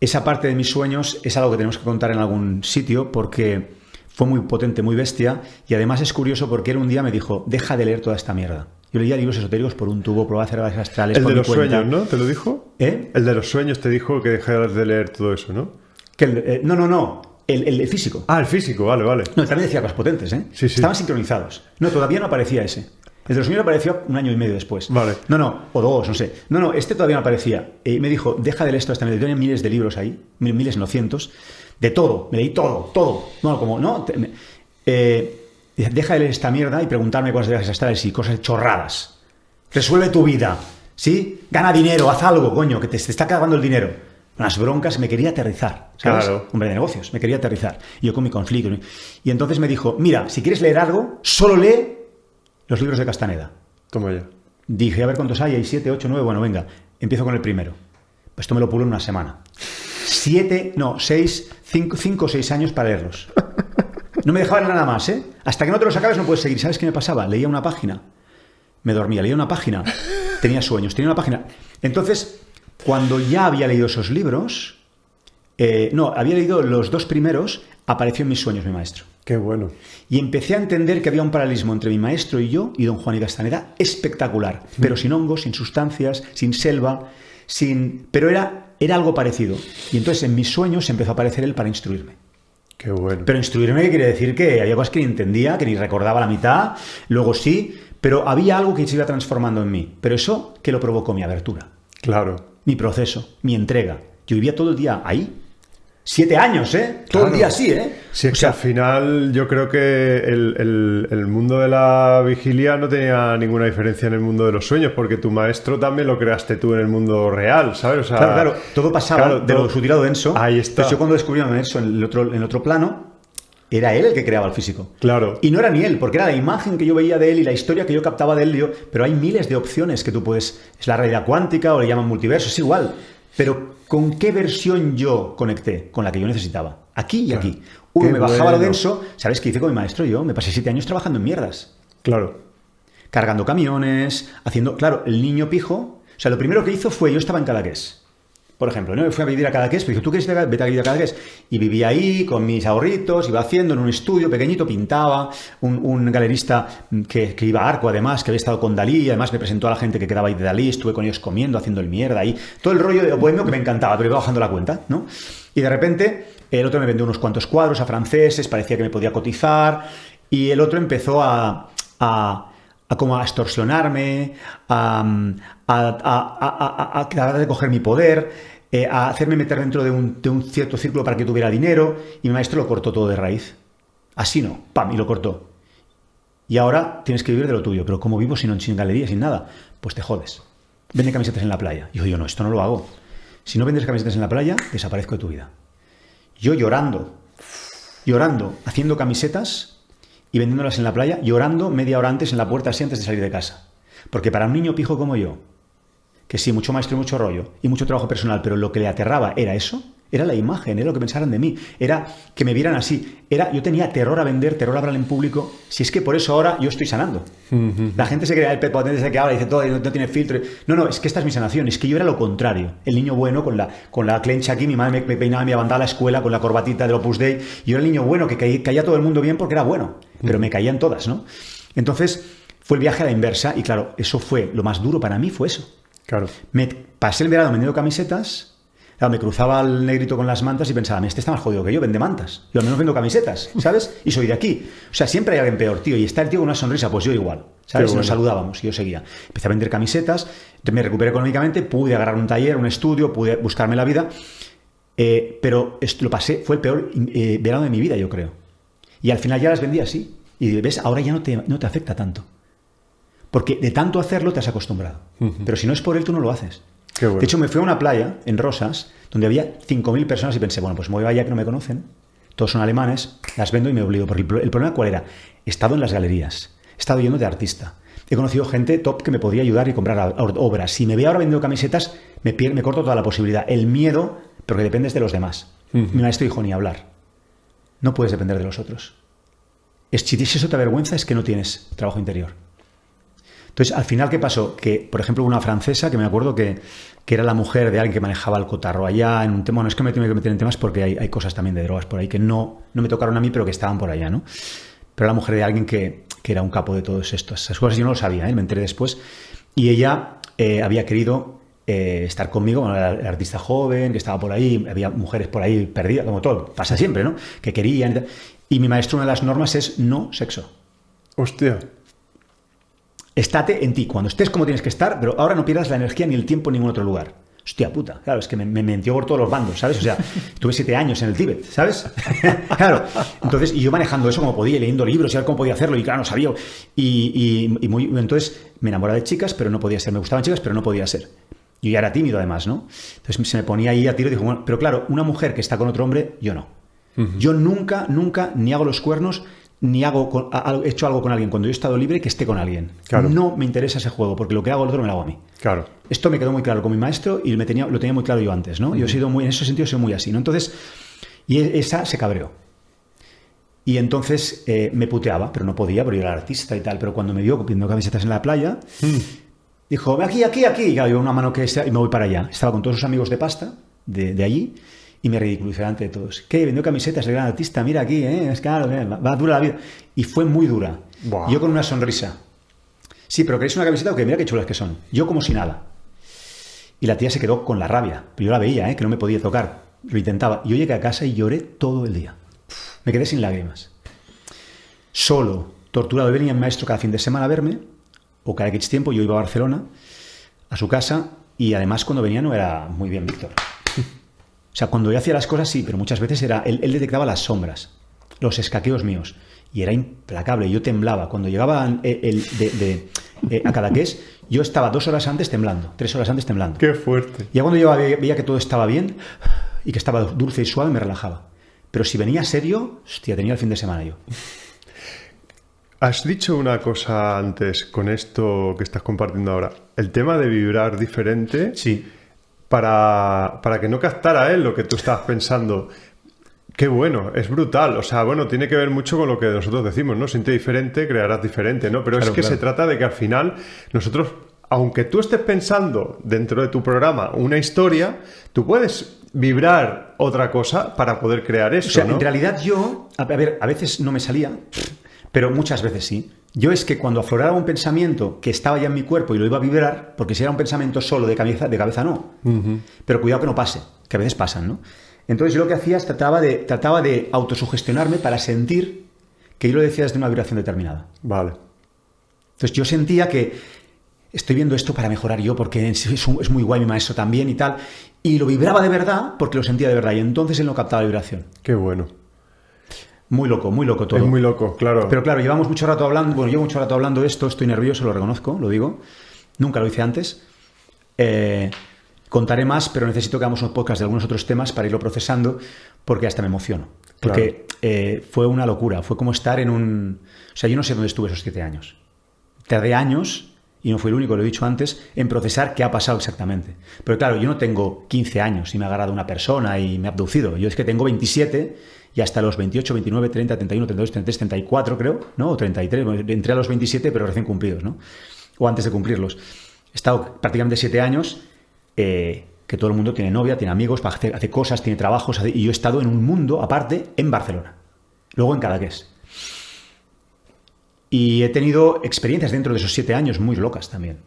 esa parte de mis sueños es algo que tenemos que contar en algún sitio porque fue muy potente, muy bestia y además es curioso porque él un día me dijo, deja de leer toda esta mierda. Yo leía libros esotéricos por un tubo, probaba a hacer viajes astrales El por de mi los cuenta. sueños, ¿no? ¿Te lo dijo? ¿Eh? El de los sueños te dijo que dejaras de leer todo eso, ¿no? No. El físico. Ah, el físico, vale. No, también decía cosas potentes, ¿eh? Sí. Estaban sincronizados. No, todavía no aparecía ese. El de los sueños apareció 1 año y medio después. Vale. No, o 2, no sé. No, este todavía no aparecía. Y me dijo, deja de leer esto esta vez. Tenía miles de libros ahí, miles, no cientos, de todo. Me leí todo. No, como, no. Deja de leer esta mierda y preguntarme cosas de viajes astrales y cosas chorradas. Resuelve tu vida, ¿sí? Gana dinero, haz algo, coño, que te está acabando el dinero. Las broncas, me quería aterrizar, ¿sabes? Claro. Hombre de negocios, me quería aterrizar. Y yo con mi conflicto. Y entonces me dijo, mira, si quieres leer algo, solo lee los libros de Castaneda. Toma ya. Dije, a ver cuántos hay 7, 8, 9, bueno, venga, empiezo con el primero. Pues esto me lo pulo en una semana. 5 o 6 años para leerlos. No me dejaban nada más, ¿eh? Hasta que no te lo acabes no puedes seguir. ¿Sabes qué me pasaba? Leía una página me dormía, leía una página, tenía sueños, tenía una página. Entonces, cuando ya había leído esos libros, había leído los 2 primeros, apareció en mis sueños mi maestro. Qué bueno. Y empecé a entender que había un paralelismo entre mi maestro y yo, y don Juan y Castaneda, espectacular, pero sin hongos, sin sustancias, sin selva, pero era algo parecido. Y entonces en mis sueños empezó a aparecer él para instruirme. Qué bueno. Pero instruirme quiere decir que había cosas que ni entendía, que ni recordaba la mitad, luego sí, pero había algo que se iba transformando en mí. Pero eso que lo provocó mi abertura. Claro. Mi proceso, mi entrega. Yo vivía todo el día ahí. 7 años, ¿eh? Todo el día así, ¿eh? Sí, es que al final yo creo que el mundo de la vigilia no tenía ninguna diferencia en el mundo de los sueños, porque tu maestro también lo creaste tú en el mundo real, ¿sabes? O sea, claro, todo pasaba de lo sutil a lo denso. Ahí está. Entonces yo cuando descubrí a mi maestro en el otro plano, era él el que creaba el físico. Claro. Y no era ni él, porque era la imagen que yo veía de él y la historia que yo captaba de él. Pero hay miles de opciones que tú puedes... Es la realidad cuántica o le llaman multiverso, es igual. Pero ¿con qué versión yo conecté? Con la que yo necesitaba. Aquí y aquí. Uno me bajaba lo denso. ¿Sabes qué hice con mi maestro? Yo me pasé 7 años trabajando en mierdas. Claro. Cargando camiones, haciendo... Claro, el niño pijo... O sea, lo primero que hizo fue... Yo estaba en Cadaqués. Por ejemplo, ¿no? Me fui a vivir a Cadaqués, pero dijo, ¿tú quieres vete a vivir a Cadaqués? Y vivía ahí con mis ahorritos, iba haciendo en un estudio pequeñito, pintaba, un galerista que iba a Arco, además, que había estado con Dalí, y además me presentó a la gente que quedaba ahí de Dalí, estuve con ellos comiendo, haciendo el mierda ahí, todo el rollo de bohemio que me encantaba, pero iba bajando la cuenta, ¿no? Y de repente, el otro me vendió unos cuantos cuadros a franceses, parecía que me podía cotizar, y el otro empezó como a extorsionarme, a tratar de coger mi poder, a hacerme meter dentro de un cierto círculo para que tuviera dinero, y mi maestro lo cortó todo de raíz. Así no, ¡pam! Y lo cortó. Y ahora tienes que vivir de lo tuyo, pero ¿cómo vivo sin galería, sin nada? Pues te jodes. Vende camisetas en la playa. Y yo no, esto no lo hago. Si no vendes camisetas en la playa, desaparezco de tu vida. Yo llorando, haciendo camisetas y vendiéndolas en la playa, llorando media hora antes en la puerta así antes de salir de casa. Porque para un niño pijo como yo, que sí, mucho maestro y mucho rollo, y mucho trabajo personal, pero lo que le aterraba era eso, era la imagen, era lo que pensaran de mí, era que me vieran así, yo tenía terror a vender, terror a hablar en público, si es que por eso ahora yo estoy sanando. La gente se crea el potente ese que habla y dice todo, y no tiene filtro. No, es que esta es mi sanación, es que yo era lo contrario, el niño bueno con la clencha aquí, mi madre me peinaba, me mandaba a la escuela con la corbatita del Opus Dei, y yo era el niño bueno que caía todo el mundo bien porque era bueno, pero me caían todas, ¿no? Entonces fue el viaje a la inversa, y claro, eso fue, lo más duro para mí fue eso. Claro. Me pasé el verano vendiendo camisetas, claro, me cruzaba el negrito con las mantas y pensaba, este está más jodido que yo, vende mantas. Yo al menos vendo camisetas, ¿sabes? Y soy de aquí. O sea, siempre hay alguien peor, tío. Y está el tío con una sonrisa, pues yo igual, ¿sabes? Bueno. Nos saludábamos y yo seguía. Empecé a vender camisetas, me recuperé económicamente, pude agarrar un taller, un estudio, pude buscarme la vida. Pero esto lo pasé, fue el peor verano de mi vida, yo creo. Y al final ya las vendí así. Y ves, ahora ya no te afecta tanto. Porque de tanto hacerlo te has acostumbrado. Pero si no es por él, tú no lo haces. Qué bueno. De hecho, me fui a una playa en Rosas, donde había 5.000 personas y pensé, bueno, pues me voy allá que no me conocen, todos son alemanes, las vendo y me obligo. Porque el problema, ¿cuál era? He estado en las galerías, he estado yendo de artista, he conocido gente top que me podía ayudar y comprar obras. Si me veo ahora vendiendo camisetas, me corto toda la posibilidad. El miedo, pero que dependes de los demás. Mi maestro dijo, ni hablar. No puedes depender de los otros. Si eso te avergüenza, es que no tienes trabajo interior. Entonces, al final, ¿qué pasó? Que, por ejemplo, una francesa, que me acuerdo que era la mujer de alguien que manejaba el cotarro allá, en un tema, no es que me tenga que meter en temas porque hay cosas también de drogas por ahí que no me tocaron a mí, pero que estaban por allá, ¿no? Pero la mujer de alguien que era un capo de todas esas cosas, yo no lo sabía, me enteré después, y ella había querido estar conmigo, bueno, era artista joven, que estaba por ahí, había mujeres por ahí perdidas, como todo, pasa siempre, ¿no? Que querían, y mi maestro, una de las normas es no sexo. Hostia. Estate en ti, cuando estés como tienes que estar, pero ahora no pierdas la energía ni el tiempo en ningún otro lugar. Hostia puta, claro, es que me mentió por todos los bandos, ¿sabes? O sea, tuve 7 años en el Tíbet, ¿sabes? Claro, entonces, y yo manejando eso como podía, leyendo libros y a ver cómo podía hacerlo, y claro, no sabía. Entonces me enamoraba de chicas, pero no podía ser, me gustaban chicas, pero no podía ser. Yo ya era tímido además, ¿no? Entonces se me ponía ahí a tiro y dijo, bueno, pero claro, una mujer que está con otro hombre, yo no. Yo nunca, ni hago los cuernos, ni he hecho algo con alguien cuando yo he estado libre que esté con alguien. Claro. No me interesa ese juego, porque lo que hago el otro me lo hago a mí. Claro. Esto me quedó muy claro con mi maestro y lo tenía muy claro yo antes, ¿no? Yo he sido en ese sentido soy muy así, ¿no? Entonces, y esa se cabreó. Y entonces me puteaba, pero no podía, porque yo era artista y tal. Pero cuando me vio viendo camisetas en la playa, dijo, aquí. Y claro, yo una mano que y me voy para allá. Estaba con todos sus amigos de pasta, de allí, y me ridiculizó delante de todos. ¿Qué? Vendió camisetas, el gran artista, mira aquí, es claro, va dura la vida. Y fue muy dura. Wow. Yo con una sonrisa. Sí, pero ¿queréis una camiseta o qué? Mira qué chulas que son. Yo como si nada. Y la tía se quedó con la rabia. Pero yo la veía, que no me podía tocar. Lo intentaba. Yo llegué a casa y lloré todo el día. Me quedé sin lágrimas. Solo, torturado. Venía mi maestro cada fin de semana a verme, o cada X tiempo. Yo iba a Barcelona, a su casa, y además cuando venía no era muy bien Víctor. O sea, cuando yo hacía las cosas sí, pero muchas veces él detectaba las sombras, los escaqueos míos, y era implacable. Yo temblaba. Cuando llegaba a Cadaqués, yo estaba 2 horas antes temblando, 3 horas antes temblando. ¡Qué fuerte! Ya cuando yo veía que todo estaba bien y que estaba dulce y suave, me relajaba. Pero si venía serio, hostia, tenía el fin de semana yo. Has dicho una cosa antes con esto que estás compartiendo ahora. El tema de vibrar diferente. Sí. Para que no captara él lo que tú estabas pensando. Qué bueno, es brutal. O sea, bueno, tiene que ver mucho con lo que nosotros decimos, ¿no? Siente diferente, crearás diferente, ¿no? Pero claro, es que se trata de que al final nosotros, aunque tú estés pensando dentro de tu programa una historia, tú puedes vibrar otra cosa para poder crear eso, o sea, ¿no? En realidad yo, a veces no me salía, pero muchas veces sí. Yo es que cuando afloraba un pensamiento que estaba ya en mi cuerpo y lo iba a vibrar, porque si era un pensamiento solo de cabeza no. Pero cuidado que no pase, que a veces pasan, ¿no? Entonces yo lo que hacía es trataba de autosugestionarme para sentir que yo lo decía desde una vibración determinada. Vale. Entonces yo sentía que estoy viendo esto para mejorar yo, porque es muy guay mi maestro también y tal. Y lo vibraba de verdad porque lo sentía de verdad. Y entonces él no captaba la vibración. Qué bueno. Muy loco todo. Es muy loco, claro. Pero claro, llevo mucho rato hablando de esto, estoy nervioso, lo reconozco, lo digo. Nunca lo hice antes. Contaré más, pero necesito que hagamos unos podcasts de algunos otros temas para irlo procesando, porque hasta me emociono. Porque fue una locura, fue como estar en un... O sea, yo no sé dónde estuve esos 7 años. Tardé años, y no fui el único, lo he dicho antes, en procesar qué ha pasado exactamente. Pero claro, yo no tengo 15 años y me ha agarrado una persona y me ha abducido. Yo es que tengo 27 y hasta los 28, 29, 30, 31, 32, 33, 34 creo, ¿no? O 33, entré a los 27 pero recién cumplidos, ¿no? O antes de cumplirlos. He estado prácticamente 7 años que todo el mundo tiene novia, tiene amigos, hace cosas, tiene trabajos, y yo he estado en un mundo aparte en Barcelona, luego en Cadaqués. Y he tenido experiencias dentro de esos 7 años muy locas también.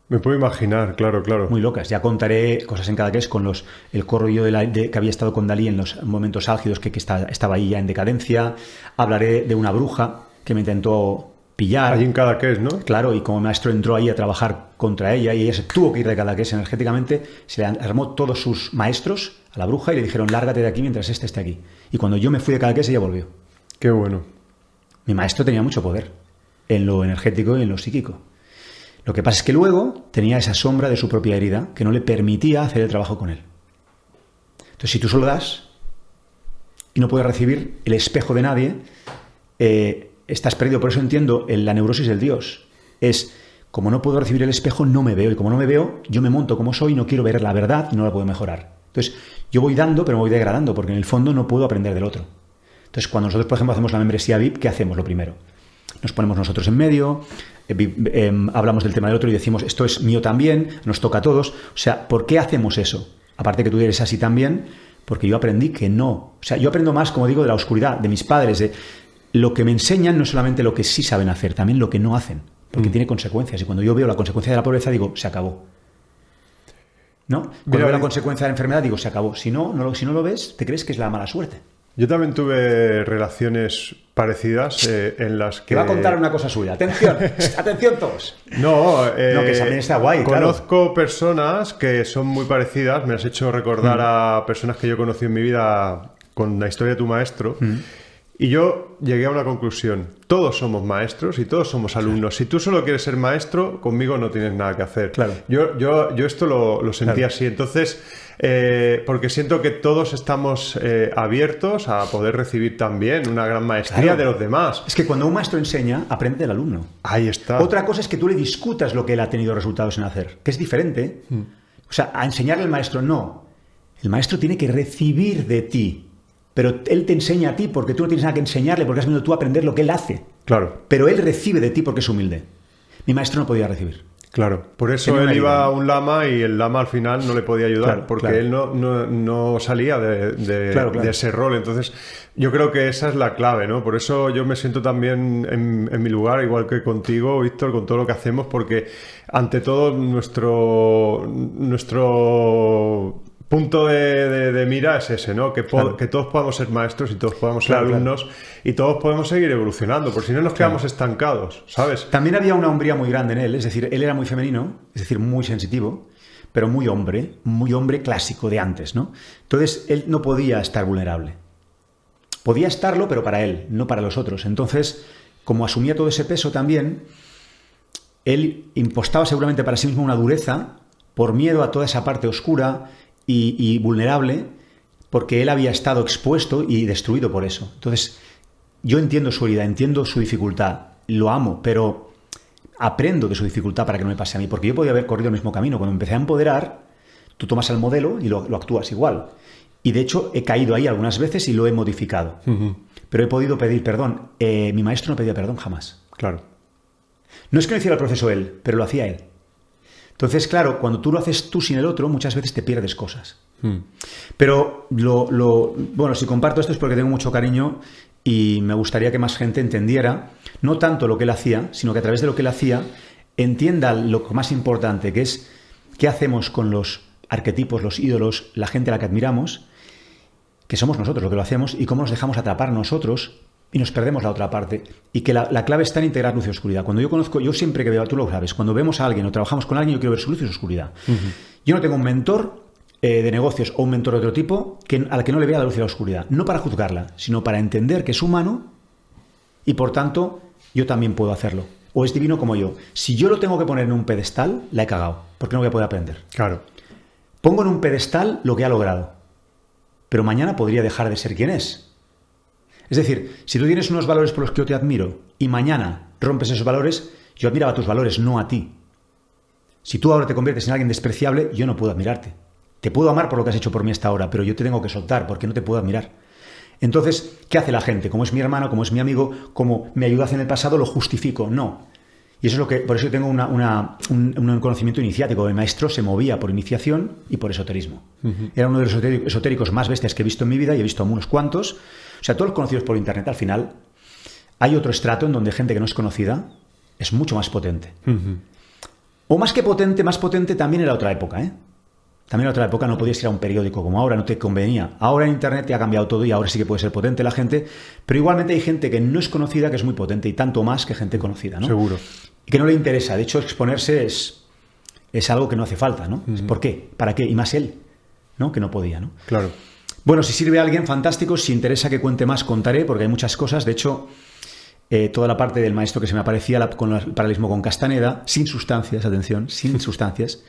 Me puedo imaginar, claro. Muy locas. Ya contaré cosas en Cadaqués con el corro yo que había estado con Dalí en los momentos álgidos que estaba ahí ya en decadencia. Hablaré de una bruja que me intentó pillar. Allí en Cadaqués, ¿no? Claro, y como maestro entró ahí a trabajar contra ella y ella se tuvo que ir de Cadaqués energéticamente, se le armó todos sus maestros a la bruja y le dijeron, lárgate de aquí mientras este esté aquí. Y cuando yo me fui de Cadaqués, ella volvió. Qué bueno. Mi maestro tenía mucho poder en lo energético y en lo psíquico. Lo que pasa es que luego tenía esa sombra de su propia herida que no le permitía hacer el trabajo con él. Entonces, si tú solo das y no puedes recibir el espejo de nadie, estás perdido. Por eso entiendo la neurosis del Dios. Es, como no puedo recibir el espejo, no me veo. Y como no me veo, yo me monto como soy, no quiero ver la verdad y no la puedo mejorar. Entonces, yo voy dando, pero me voy degradando, porque en el fondo no puedo aprender del otro. Entonces, cuando nosotros, por ejemplo, hacemos la membresía VIP, ¿qué hacemos? Lo primero, nos ponemos nosotros en medio, hablamos del tema del otro y decimos, esto es mío también, nos toca a todos. O sea, ¿por qué hacemos eso? Aparte que tú eres así también, porque yo aprendí que no. O sea, yo aprendo más, como digo, de la oscuridad, de mis padres, de lo que me enseñan, no solamente lo que sí saben hacer, también lo que no hacen, porque tiene consecuencias. Y cuando yo veo la consecuencia de la pobreza, digo, se acabó. ¿No? Cuando veo la consecuencia de la enfermedad, digo, se acabó. Si no lo ves, te crees que es la mala suerte. Yo también tuve relaciones parecidas en las que... Te va a contar una cosa suya. Atención, atención todos. No, que también está guay, conozco personas que son muy parecidas. Me has hecho recordar a personas que yo conocí en mi vida con la historia de tu maestro. Y yo llegué a una conclusión. Todos somos maestros y todos somos alumnos. Si tú solo quieres ser maestro, conmigo no tienes nada que hacer. Claro. Yo esto lo sentí así. Entonces, porque siento que todos estamos abiertos a poder recibir también una gran maestría de los demás. Es que cuando un maestro enseña, aprende del alumno. Ahí está. Otra cosa es que tú le discutas lo que él ha tenido resultados en hacer, que es diferente. O sea, a enseñarle al maestro, no. El maestro tiene que recibir de ti pero él te enseña a ti porque tú no tienes nada que enseñarle, porque has venido tú a aprender lo que él hace. Claro. Pero él recibe de ti porque es humilde. Mi maestro no podía recibir. Claro, por eso él iba a un lama y el lama al final no le podía ayudar, porque él no salía de ese rol. Entonces, yo creo que esa es la clave, ¿no? Por eso yo me siento también en mi lugar, igual que contigo, Víctor, con todo lo que hacemos, porque ante todo nuestro punto de mira es ese, ¿no? Que todos podamos ser maestros y todos podamos ser alumnos y todos podemos seguir evolucionando, porque si no nos quedamos estancados, ¿sabes? También había una hombría muy grande en él, es decir, él era muy femenino, es decir, muy sensitivo, pero muy hombre clásico de antes, ¿no? Entonces, él no podía estar vulnerable. Podía estarlo, pero para él, no para los otros. Entonces, como asumía todo ese peso también, él impostaba seguramente para sí mismo una dureza por miedo a toda esa parte oscura y vulnerable, porque él había estado expuesto y destruido por eso. Entonces, yo entiendo su herida, entiendo su dificultad, lo amo, pero aprendo de su dificultad para que no me pase a mí, porque yo podía haber corrido el mismo camino. Cuando me empecé a empoderar, tú tomas el modelo y lo actúas igual. Y de hecho, he caído ahí algunas veces y lo he modificado. Pero he podido pedir perdón. Mi maestro no pedía perdón jamás. Claro. No es que no hiciera el proceso él, pero lo hacía él. Entonces, claro, cuando tú lo haces tú sin el otro, muchas veces te pierdes cosas. Pero, bueno, si comparto esto es porque tengo mucho cariño y me gustaría que más gente entendiera, no tanto lo que él hacía, sino que a través de lo que él hacía, entienda lo más importante, que es qué hacemos con los arquetipos, los ídolos, la gente a la que admiramos, que somos nosotros lo que lo hacemos, y cómo nos dejamos atrapar nosotros y nos perdemos la otra parte. Y que la clave está en integrar luz y oscuridad. Cuando yo siempre que veo, tú lo sabes, cuando vemos a alguien o trabajamos con alguien, yo quiero ver su luz y su oscuridad. Yo no tengo un mentor de negocios o un mentor de otro tipo al que no le vea la luz y la oscuridad. No para juzgarla, sino para entender que es humano y por tanto yo también puedo hacerlo. O es divino como yo. Si yo lo tengo que poner en un pedestal, la he cagado, porque no voy a poder aprender. Claro. Pongo en un pedestal lo que ha logrado, pero mañana podría dejar de ser quien es. Es decir, si tú tienes unos valores por los que yo te admiro y mañana rompes esos valores, yo admiraba tus valores, no a ti. Si tú ahora te conviertes en alguien despreciable, yo no puedo admirarte. Te puedo amar por lo que has hecho por mí hasta ahora, pero yo te tengo que soltar porque no te puedo admirar. Entonces, ¿qué hace la gente? Como es mi hermano, como es mi amigo, como me ayudas en el pasado, lo justifico. No. Y eso es lo que, por eso yo tengo un conocimiento iniciático. El maestro se movía por iniciación y por esoterismo. Era uno de los esotéricos más bestias que he visto en mi vida y he visto a unos cuantos. O sea, todos los conocidos por internet, al final, hay otro estrato en donde gente que no es conocida es mucho más potente. O más que potente, más potente también era otra época, ¿eh? También en otra época no podías ir a un periódico como ahora, no te convenía. Ahora en internet te ha cambiado todo y ahora sí que puede ser potente la gente, pero igualmente hay gente que no es conocida que es muy potente y tanto más que gente conocida, ¿no? Seguro. Y que no le interesa. De hecho, exponerse es algo que no hace falta, ¿no? ¿Por qué? ¿Para qué? Y más él, ¿no? Que no podía, ¿no? Claro. Bueno, si sirve a alguien, fantástico. Si interesa que cuente más, contaré, porque hay muchas cosas. De hecho, toda la parte del maestro que se me aparecía con el paralelismo con Castaneda, sin sustancias, atención, sin sustancias,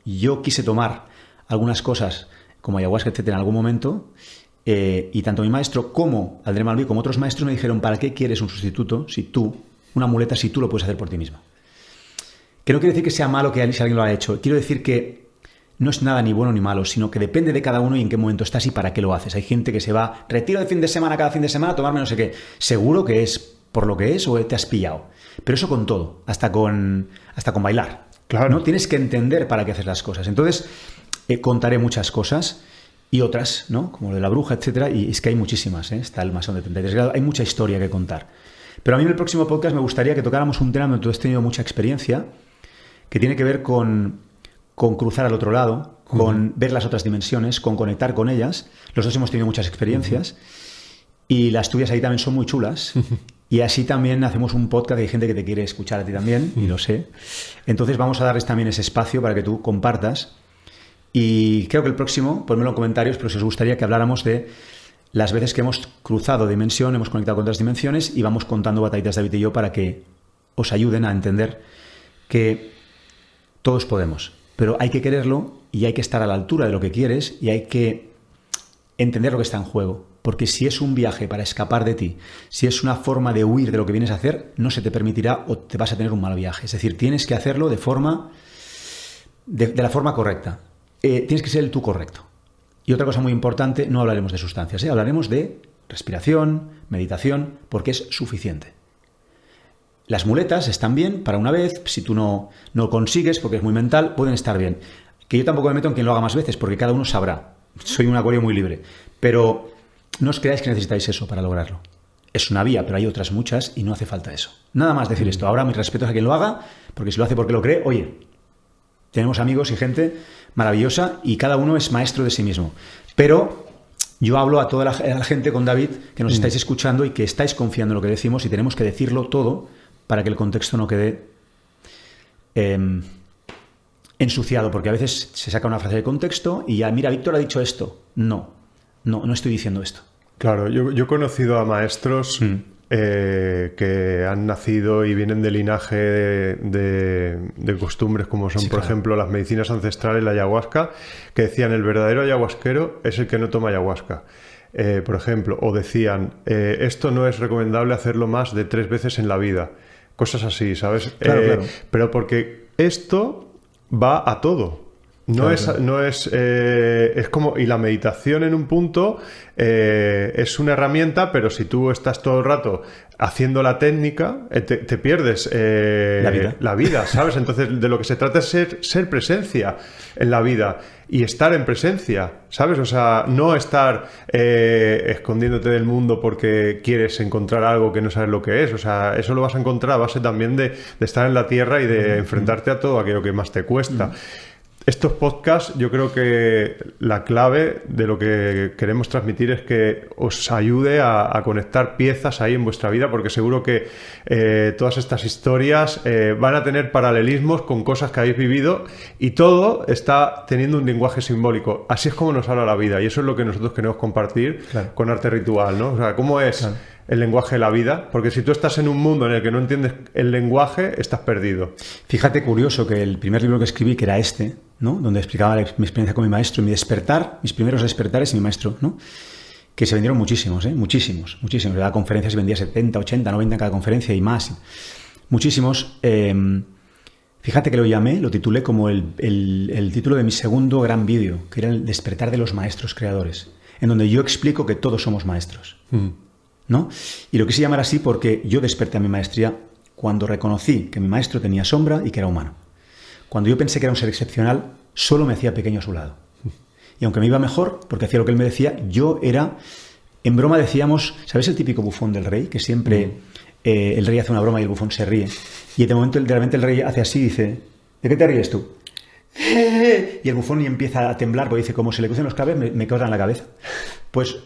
yo quise tomar algunas cosas como ayahuasca, etcétera, en algún momento, y tanto mi maestro como Aldré Malví, como otros maestros me dijeron, ¿para qué quieres un sustituto una muleta, si tú lo puedes hacer por ti mismo? Que no quiere decir que sea malo que si alguien lo ha hecho. Quiero decir que no es nada ni bueno ni malo, sino que depende de cada uno y en qué momento estás y para qué lo haces. Hay gente que se va, retiro de fin de semana, cada fin de semana, a tomarme no sé qué. Seguro que es por lo que es o te has pillado. Pero eso con todo, hasta con bailar. Claro. ¿No? Tienes que entender para qué haces las cosas. Entonces, contaré muchas cosas y otras, ¿no? Como lo de la bruja, etcétera. Y es que hay muchísimas, ¿eh? Está el masón de 33 grados. Hay mucha historia que contar. Pero a mí en el próximo podcast me gustaría que tocáramos un tema donde tú has tenido mucha experiencia, que tiene que ver con cruzar al otro lado, con ver las otras dimensiones, con conectar con ellas. Los dos hemos tenido muchas experiencias y las tuyas ahí también son muy chulas. Y así también hacemos un podcast, hay gente que te quiere escuchar a ti también, y lo sé. Entonces vamos a darles también ese espacio para que tú compartas. Y creo que el próximo, ponmelo en comentarios, pero si os gustaría que habláramos de las veces que hemos cruzado dimensión, hemos conectado con otras dimensiones y vamos contando batallitas David y yo para que os ayuden a entender que todos podemos. Pero hay que quererlo y hay que estar a la altura de lo que quieres y hay que entender lo que está en juego. Porque si es un viaje para escapar de ti, si es una forma de huir de lo que vienes a hacer, no se te permitirá o te vas a tener un mal viaje. Es decir, tienes que hacerlo de la forma correcta. Tienes que ser el tú correcto. Y otra cosa muy importante, no hablaremos de sustancias, hablaremos de respiración, meditación, porque es suficiente. Las muletas están bien para una vez, si tú no consigues, porque es muy mental, pueden estar bien. Que yo tampoco me meto en quien lo haga más veces, porque cada uno sabrá. Soy un acuario muy libre. Pero no os creáis que necesitáis eso para lograrlo. Es una vía, pero hay otras muchas y no hace falta eso. Nada más decir esto. Ahora mis respetos a quien lo haga, porque si lo hace porque lo cree, oye, tenemos amigos y gente maravillosa y cada uno es maestro de sí mismo. Pero yo hablo a toda la gente con David que nos estáis escuchando y que estáis confiando en lo que decimos y tenemos que decirlo todo para que el contexto no quede ensuciado, porque a veces se saca una frase de contexto y ya, mira, Víctor ha dicho esto. No estoy diciendo esto. Claro, yo he conocido a maestros que han nacido y vienen de linaje de costumbres como son, por ejemplo, las medicinas ancestrales, la ayahuasca, que decían el verdadero ayahuasquero es el que no toma ayahuasca. Por ejemplo, o decían, esto no es recomendable hacerlo más de 3 veces en la vida. Cosas así, ¿sabes? Claro. Pero porque esto va a todo. Es como, y la meditación en un punto es una herramienta, pero si tú estás todo el rato haciendo la técnica, te pierdes la vida, ¿sabes? Entonces de lo que se trata es ser presencia en la vida y estar en presencia, ¿sabes? O sea, no estar escondiéndote del mundo porque quieres encontrar algo que no sabes lo que es. O sea, eso lo vas a encontrar a base también de estar en la tierra y de enfrentarte a todo aquello que más te cuesta. Estos podcasts, yo creo que la clave de lo que queremos transmitir es que os ayude a conectar piezas ahí en vuestra vida, porque seguro que todas estas historias van a tener paralelismos con cosas que habéis vivido y todo está teniendo un lenguaje simbólico. Así es como nos habla la vida y eso es lo que nosotros queremos compartir con Arte Ritual, ¿no? O sea, ¿cómo es el lenguaje de la vida? Porque si tú estás en un mundo en el que no entiendes el lenguaje, estás perdido. Fíjate, curioso, que el primer libro que escribí, que era este, ¿no? Donde explicaba mi experiencia con mi maestro, mi despertar, mis primeros despertares y mi maestro, ¿no? Que se vendieron muchísimos, muchísimos. Le daba conferencias y vendía 70, 80, 90 en cada conferencia y más. Muchísimos. Fíjate que lo titulé como el título de mi segundo gran vídeo, que era el despertar de los maestros creadores, en donde yo explico que todos somos maestros. ¿No? Y lo quise llamar así porque yo desperté a mi maestría cuando reconocí que mi maestro tenía sombra y que era humano. Cuando yo pensé que era un ser excepcional, solo me hacía pequeño a su lado. Y aunque me iba mejor, porque hacía lo que él me decía, yo era... En broma decíamos, ¿sabes el típico bufón del rey? Que siempre el rey hace una broma y el bufón se ríe. Y de momento, realmente el rey hace así y dice, ¿de qué te ríes tú? Y el bufón y empieza a temblar porque dice, como se le crucen los cables, me cortan la cabeza. Pues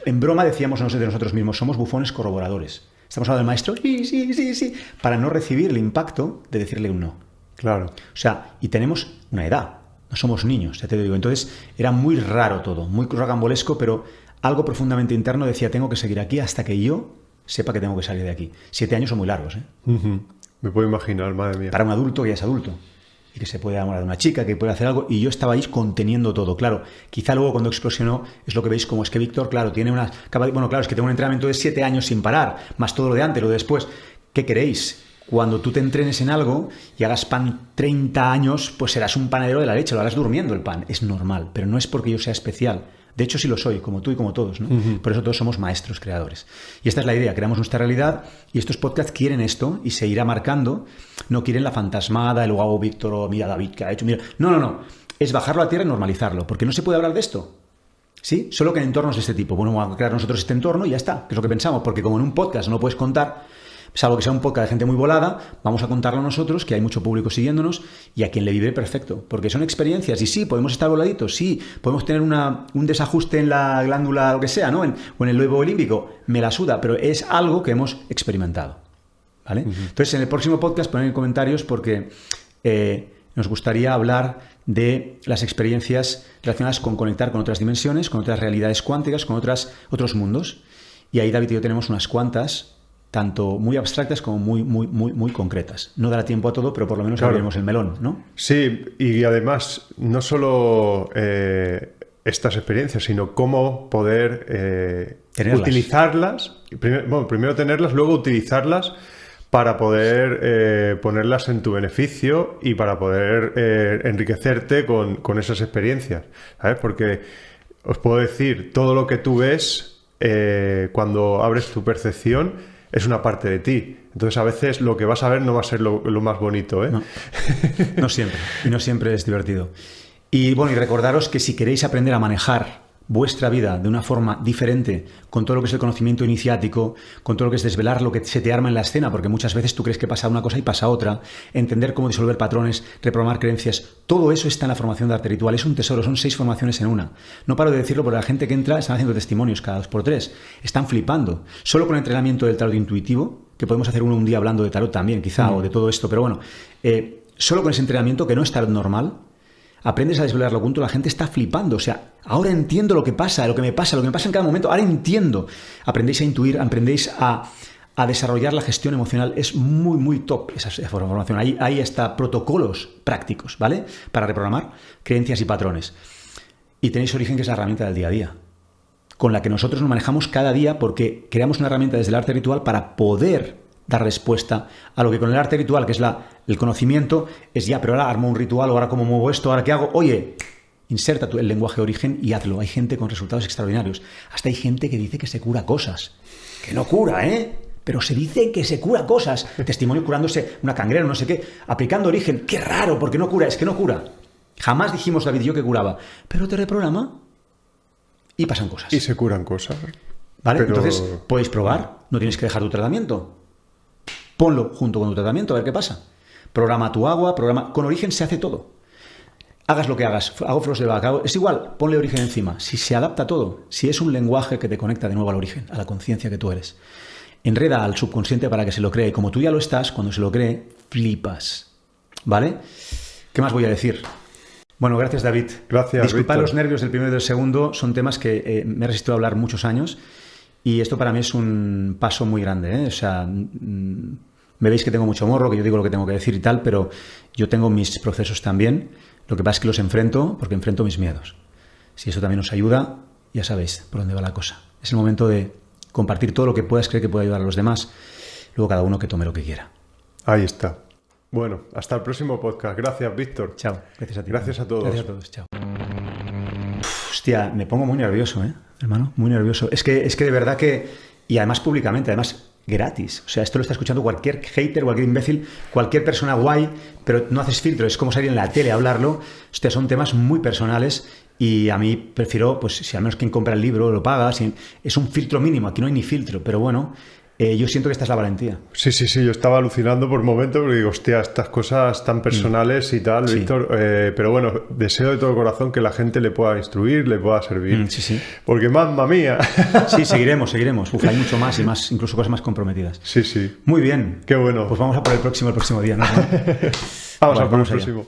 en broma decíamos de nosotros mismos, somos bufones corroboradores. Estamos hablando del maestro, sí, para no recibir el impacto de decirle un no. Claro. O sea, y tenemos una edad, no somos niños, ya te digo. Entonces era muy raro todo, muy rocambolesco, pero algo profundamente interno decía, tengo que seguir aquí hasta que yo sepa que tengo que salir de aquí. 7 años son muy largos, ¿eh? Me puedo imaginar, madre mía. Para un adulto que ya es adulto. Y que se puede enamorar de una chica, que puede hacer algo, y yo estaba ahí conteniendo todo, claro. Quizá luego cuando explosionó es lo que veis, como es que Víctor, claro, tiene una... Bueno, claro, es que tengo un entrenamiento de 7 años sin parar, más todo lo de antes, lo de después. ¿Qué queréis? Cuando tú te entrenes en algo y hagas pan 30 años, pues serás un panadero de la leche, lo harás durmiendo el pan, es normal, pero no es porque yo sea especial. De hecho, sí lo soy, como tú y como todos, ¿no? Por eso todos somos maestros creadores. Y esta es la idea, creamos nuestra realidad y estos podcasts quieren esto y se irá marcando. No quieren la fantasmada, el guau, Víctor, o mira David, que ha hecho, mira... No. Es bajarlo a tierra y normalizarlo, porque no se puede hablar de esto. ¿Sí? Solo que en entornos de este tipo. Bueno, vamos a crear nosotros este entorno y ya está, que es lo que pensamos, porque como en un podcast no puedes contar... Salvo que sea un podcast de gente muy volada, vamos a contarlo nosotros, que hay mucho público siguiéndonos, y a quien le vibre perfecto. Porque son experiencias, y sí, podemos estar voladitos, sí, podemos tener un desajuste en la glándula, lo que sea, ¿no? O en el lobo olímpico, me la suda, pero es algo que hemos experimentado, ¿vale? Entonces, en el próximo podcast ponen en comentarios porque nos gustaría hablar de las experiencias relacionadas con conectar con otras dimensiones, con otras realidades cuánticas, con otros mundos. Y ahí David y yo tenemos unas cuantas, tanto muy abstractas como muy concretas. No dará tiempo a todo, pero por lo menos abriremos el melón, ¿no? Sí, y además, no solo estas experiencias, sino cómo poder utilizarlas. Primero tenerlas, luego utilizarlas para poder ponerlas en tu beneficio y para poder enriquecerte con esas experiencias, ¿sabes? Porque os puedo decir, todo lo que tú ves cuando abres tu percepción es una parte de ti. Entonces a veces lo que vas a ver no va a ser lo más bonito, ¿eh? No, no siempre. Y no siempre es divertido. Y bueno, y recordaros que si queréis aprender a manejar vuestra vida de una forma diferente, con todo lo que es el conocimiento iniciático, con todo lo que es desvelar lo que se te arma en la escena, porque muchas veces tú crees que pasa una cosa y pasa otra, entender cómo disolver patrones, reprogramar creencias, todo eso está en la formación de arte ritual. Es un tesoro, son 6 formaciones en una. No paro de decirlo porque la gente que entra están haciendo testimonios cada 2x3, están flipando. Solo con el entrenamiento del tarot intuitivo, que podemos hacer un día hablando de tarot también, quizá, o de todo esto, pero bueno, solo con ese entrenamiento, que no es tarot normal, aprendes a desvelarlo junto, la gente está flipando. O sea, ahora entiendo lo que pasa, lo que me pasa en cada momento, ahora entiendo. Aprendéis a intuir, aprendéis a desarrollar la gestión emocional. Es muy, muy top esa formación. Ahí está protocolos prácticos, ¿vale? Para reprogramar creencias y patrones. Y tenéis Origen, que es la herramienta del día a día, con la que nosotros nos manejamos cada día, porque creamos una herramienta desde el arte ritual para poder dar respuesta a lo que con el arte ritual, que es el conocimiento, es ya, pero ahora armo un ritual, o ahora cómo muevo esto, ahora qué hago. Oye, inserta el lenguaje Origen y hazlo. Hay gente con resultados extraordinarios. Hasta hay gente que dice que se cura cosas. Que no cura, ¿eh? Pero se dice que se cura cosas. Testimonio curándose una cangrena, no sé qué, aplicando Origen. Qué raro, porque no cura. Es que no cura. Jamás dijimos, David y yo, que curaba. Pero te reprograma y pasan cosas. Y se curan cosas. ¿Vale? Pero... Entonces, podéis probar. No tienes que dejar tu tratamiento. Ponlo junto con tu tratamiento, a ver qué pasa. Programa tu agua, con Origen se hace todo. Hagas lo que hagas, hago flores de Bach, es igual, ponle Origen encima. Si se adapta todo, si es un lenguaje que te conecta de nuevo al origen, a la conciencia que tú eres, enreda al subconsciente para que se lo cree. Como tú ya lo estás, cuando se lo cree, flipas. ¿Vale? ¿Qué más voy a decir? Bueno, gracias, David. Gracias, Disculpad Víctor. Los nervios del primero y del segundo, son temas que me he resistido a hablar muchos años. Y esto para mí es un paso muy grande, ¿eh? O sea, me veis que tengo mucho morro, que yo digo lo que tengo que decir y tal, pero yo tengo mis procesos también. Lo que pasa es que los enfrento porque enfrento mis miedos. Si eso también os ayuda, ya sabéis por dónde va la cosa. Es el momento de compartir todo lo que puedas creer que pueda ayudar a los demás. Luego cada uno que tome lo que quiera. Ahí está. Bueno, hasta el próximo podcast. Gracias, Víctor. Chao. Gracias a ti. Gracias a todos. Gracias a todos. Chao. Hostia, me pongo muy nervioso, hermano, muy nervioso. Es que de verdad que... Y además públicamente, además gratis. O sea, esto lo está escuchando cualquier hater, cualquier imbécil, cualquier persona guay, pero no haces filtro. Es como salir en la tele a hablarlo. Hostia, son temas muy personales y a mí prefiero, pues si al menos quien compra el libro lo paga. Es un filtro mínimo, aquí no hay ni filtro, pero bueno... yo siento que esta es la valentía. Sí, yo estaba alucinando por momentos porque digo, hostia, estas cosas tan personales y tal, sí. Víctor, pero bueno, deseo de todo corazón que la gente le pueda instruir, le pueda servir. Sí. Porque mamma mía. Sí, seguiremos. Uf, hay mucho más y más, incluso cosas más comprometidas. Sí. Muy bien. Qué bueno. Pues vamos a por el próximo día, ¿no? Vamos a por el próximo.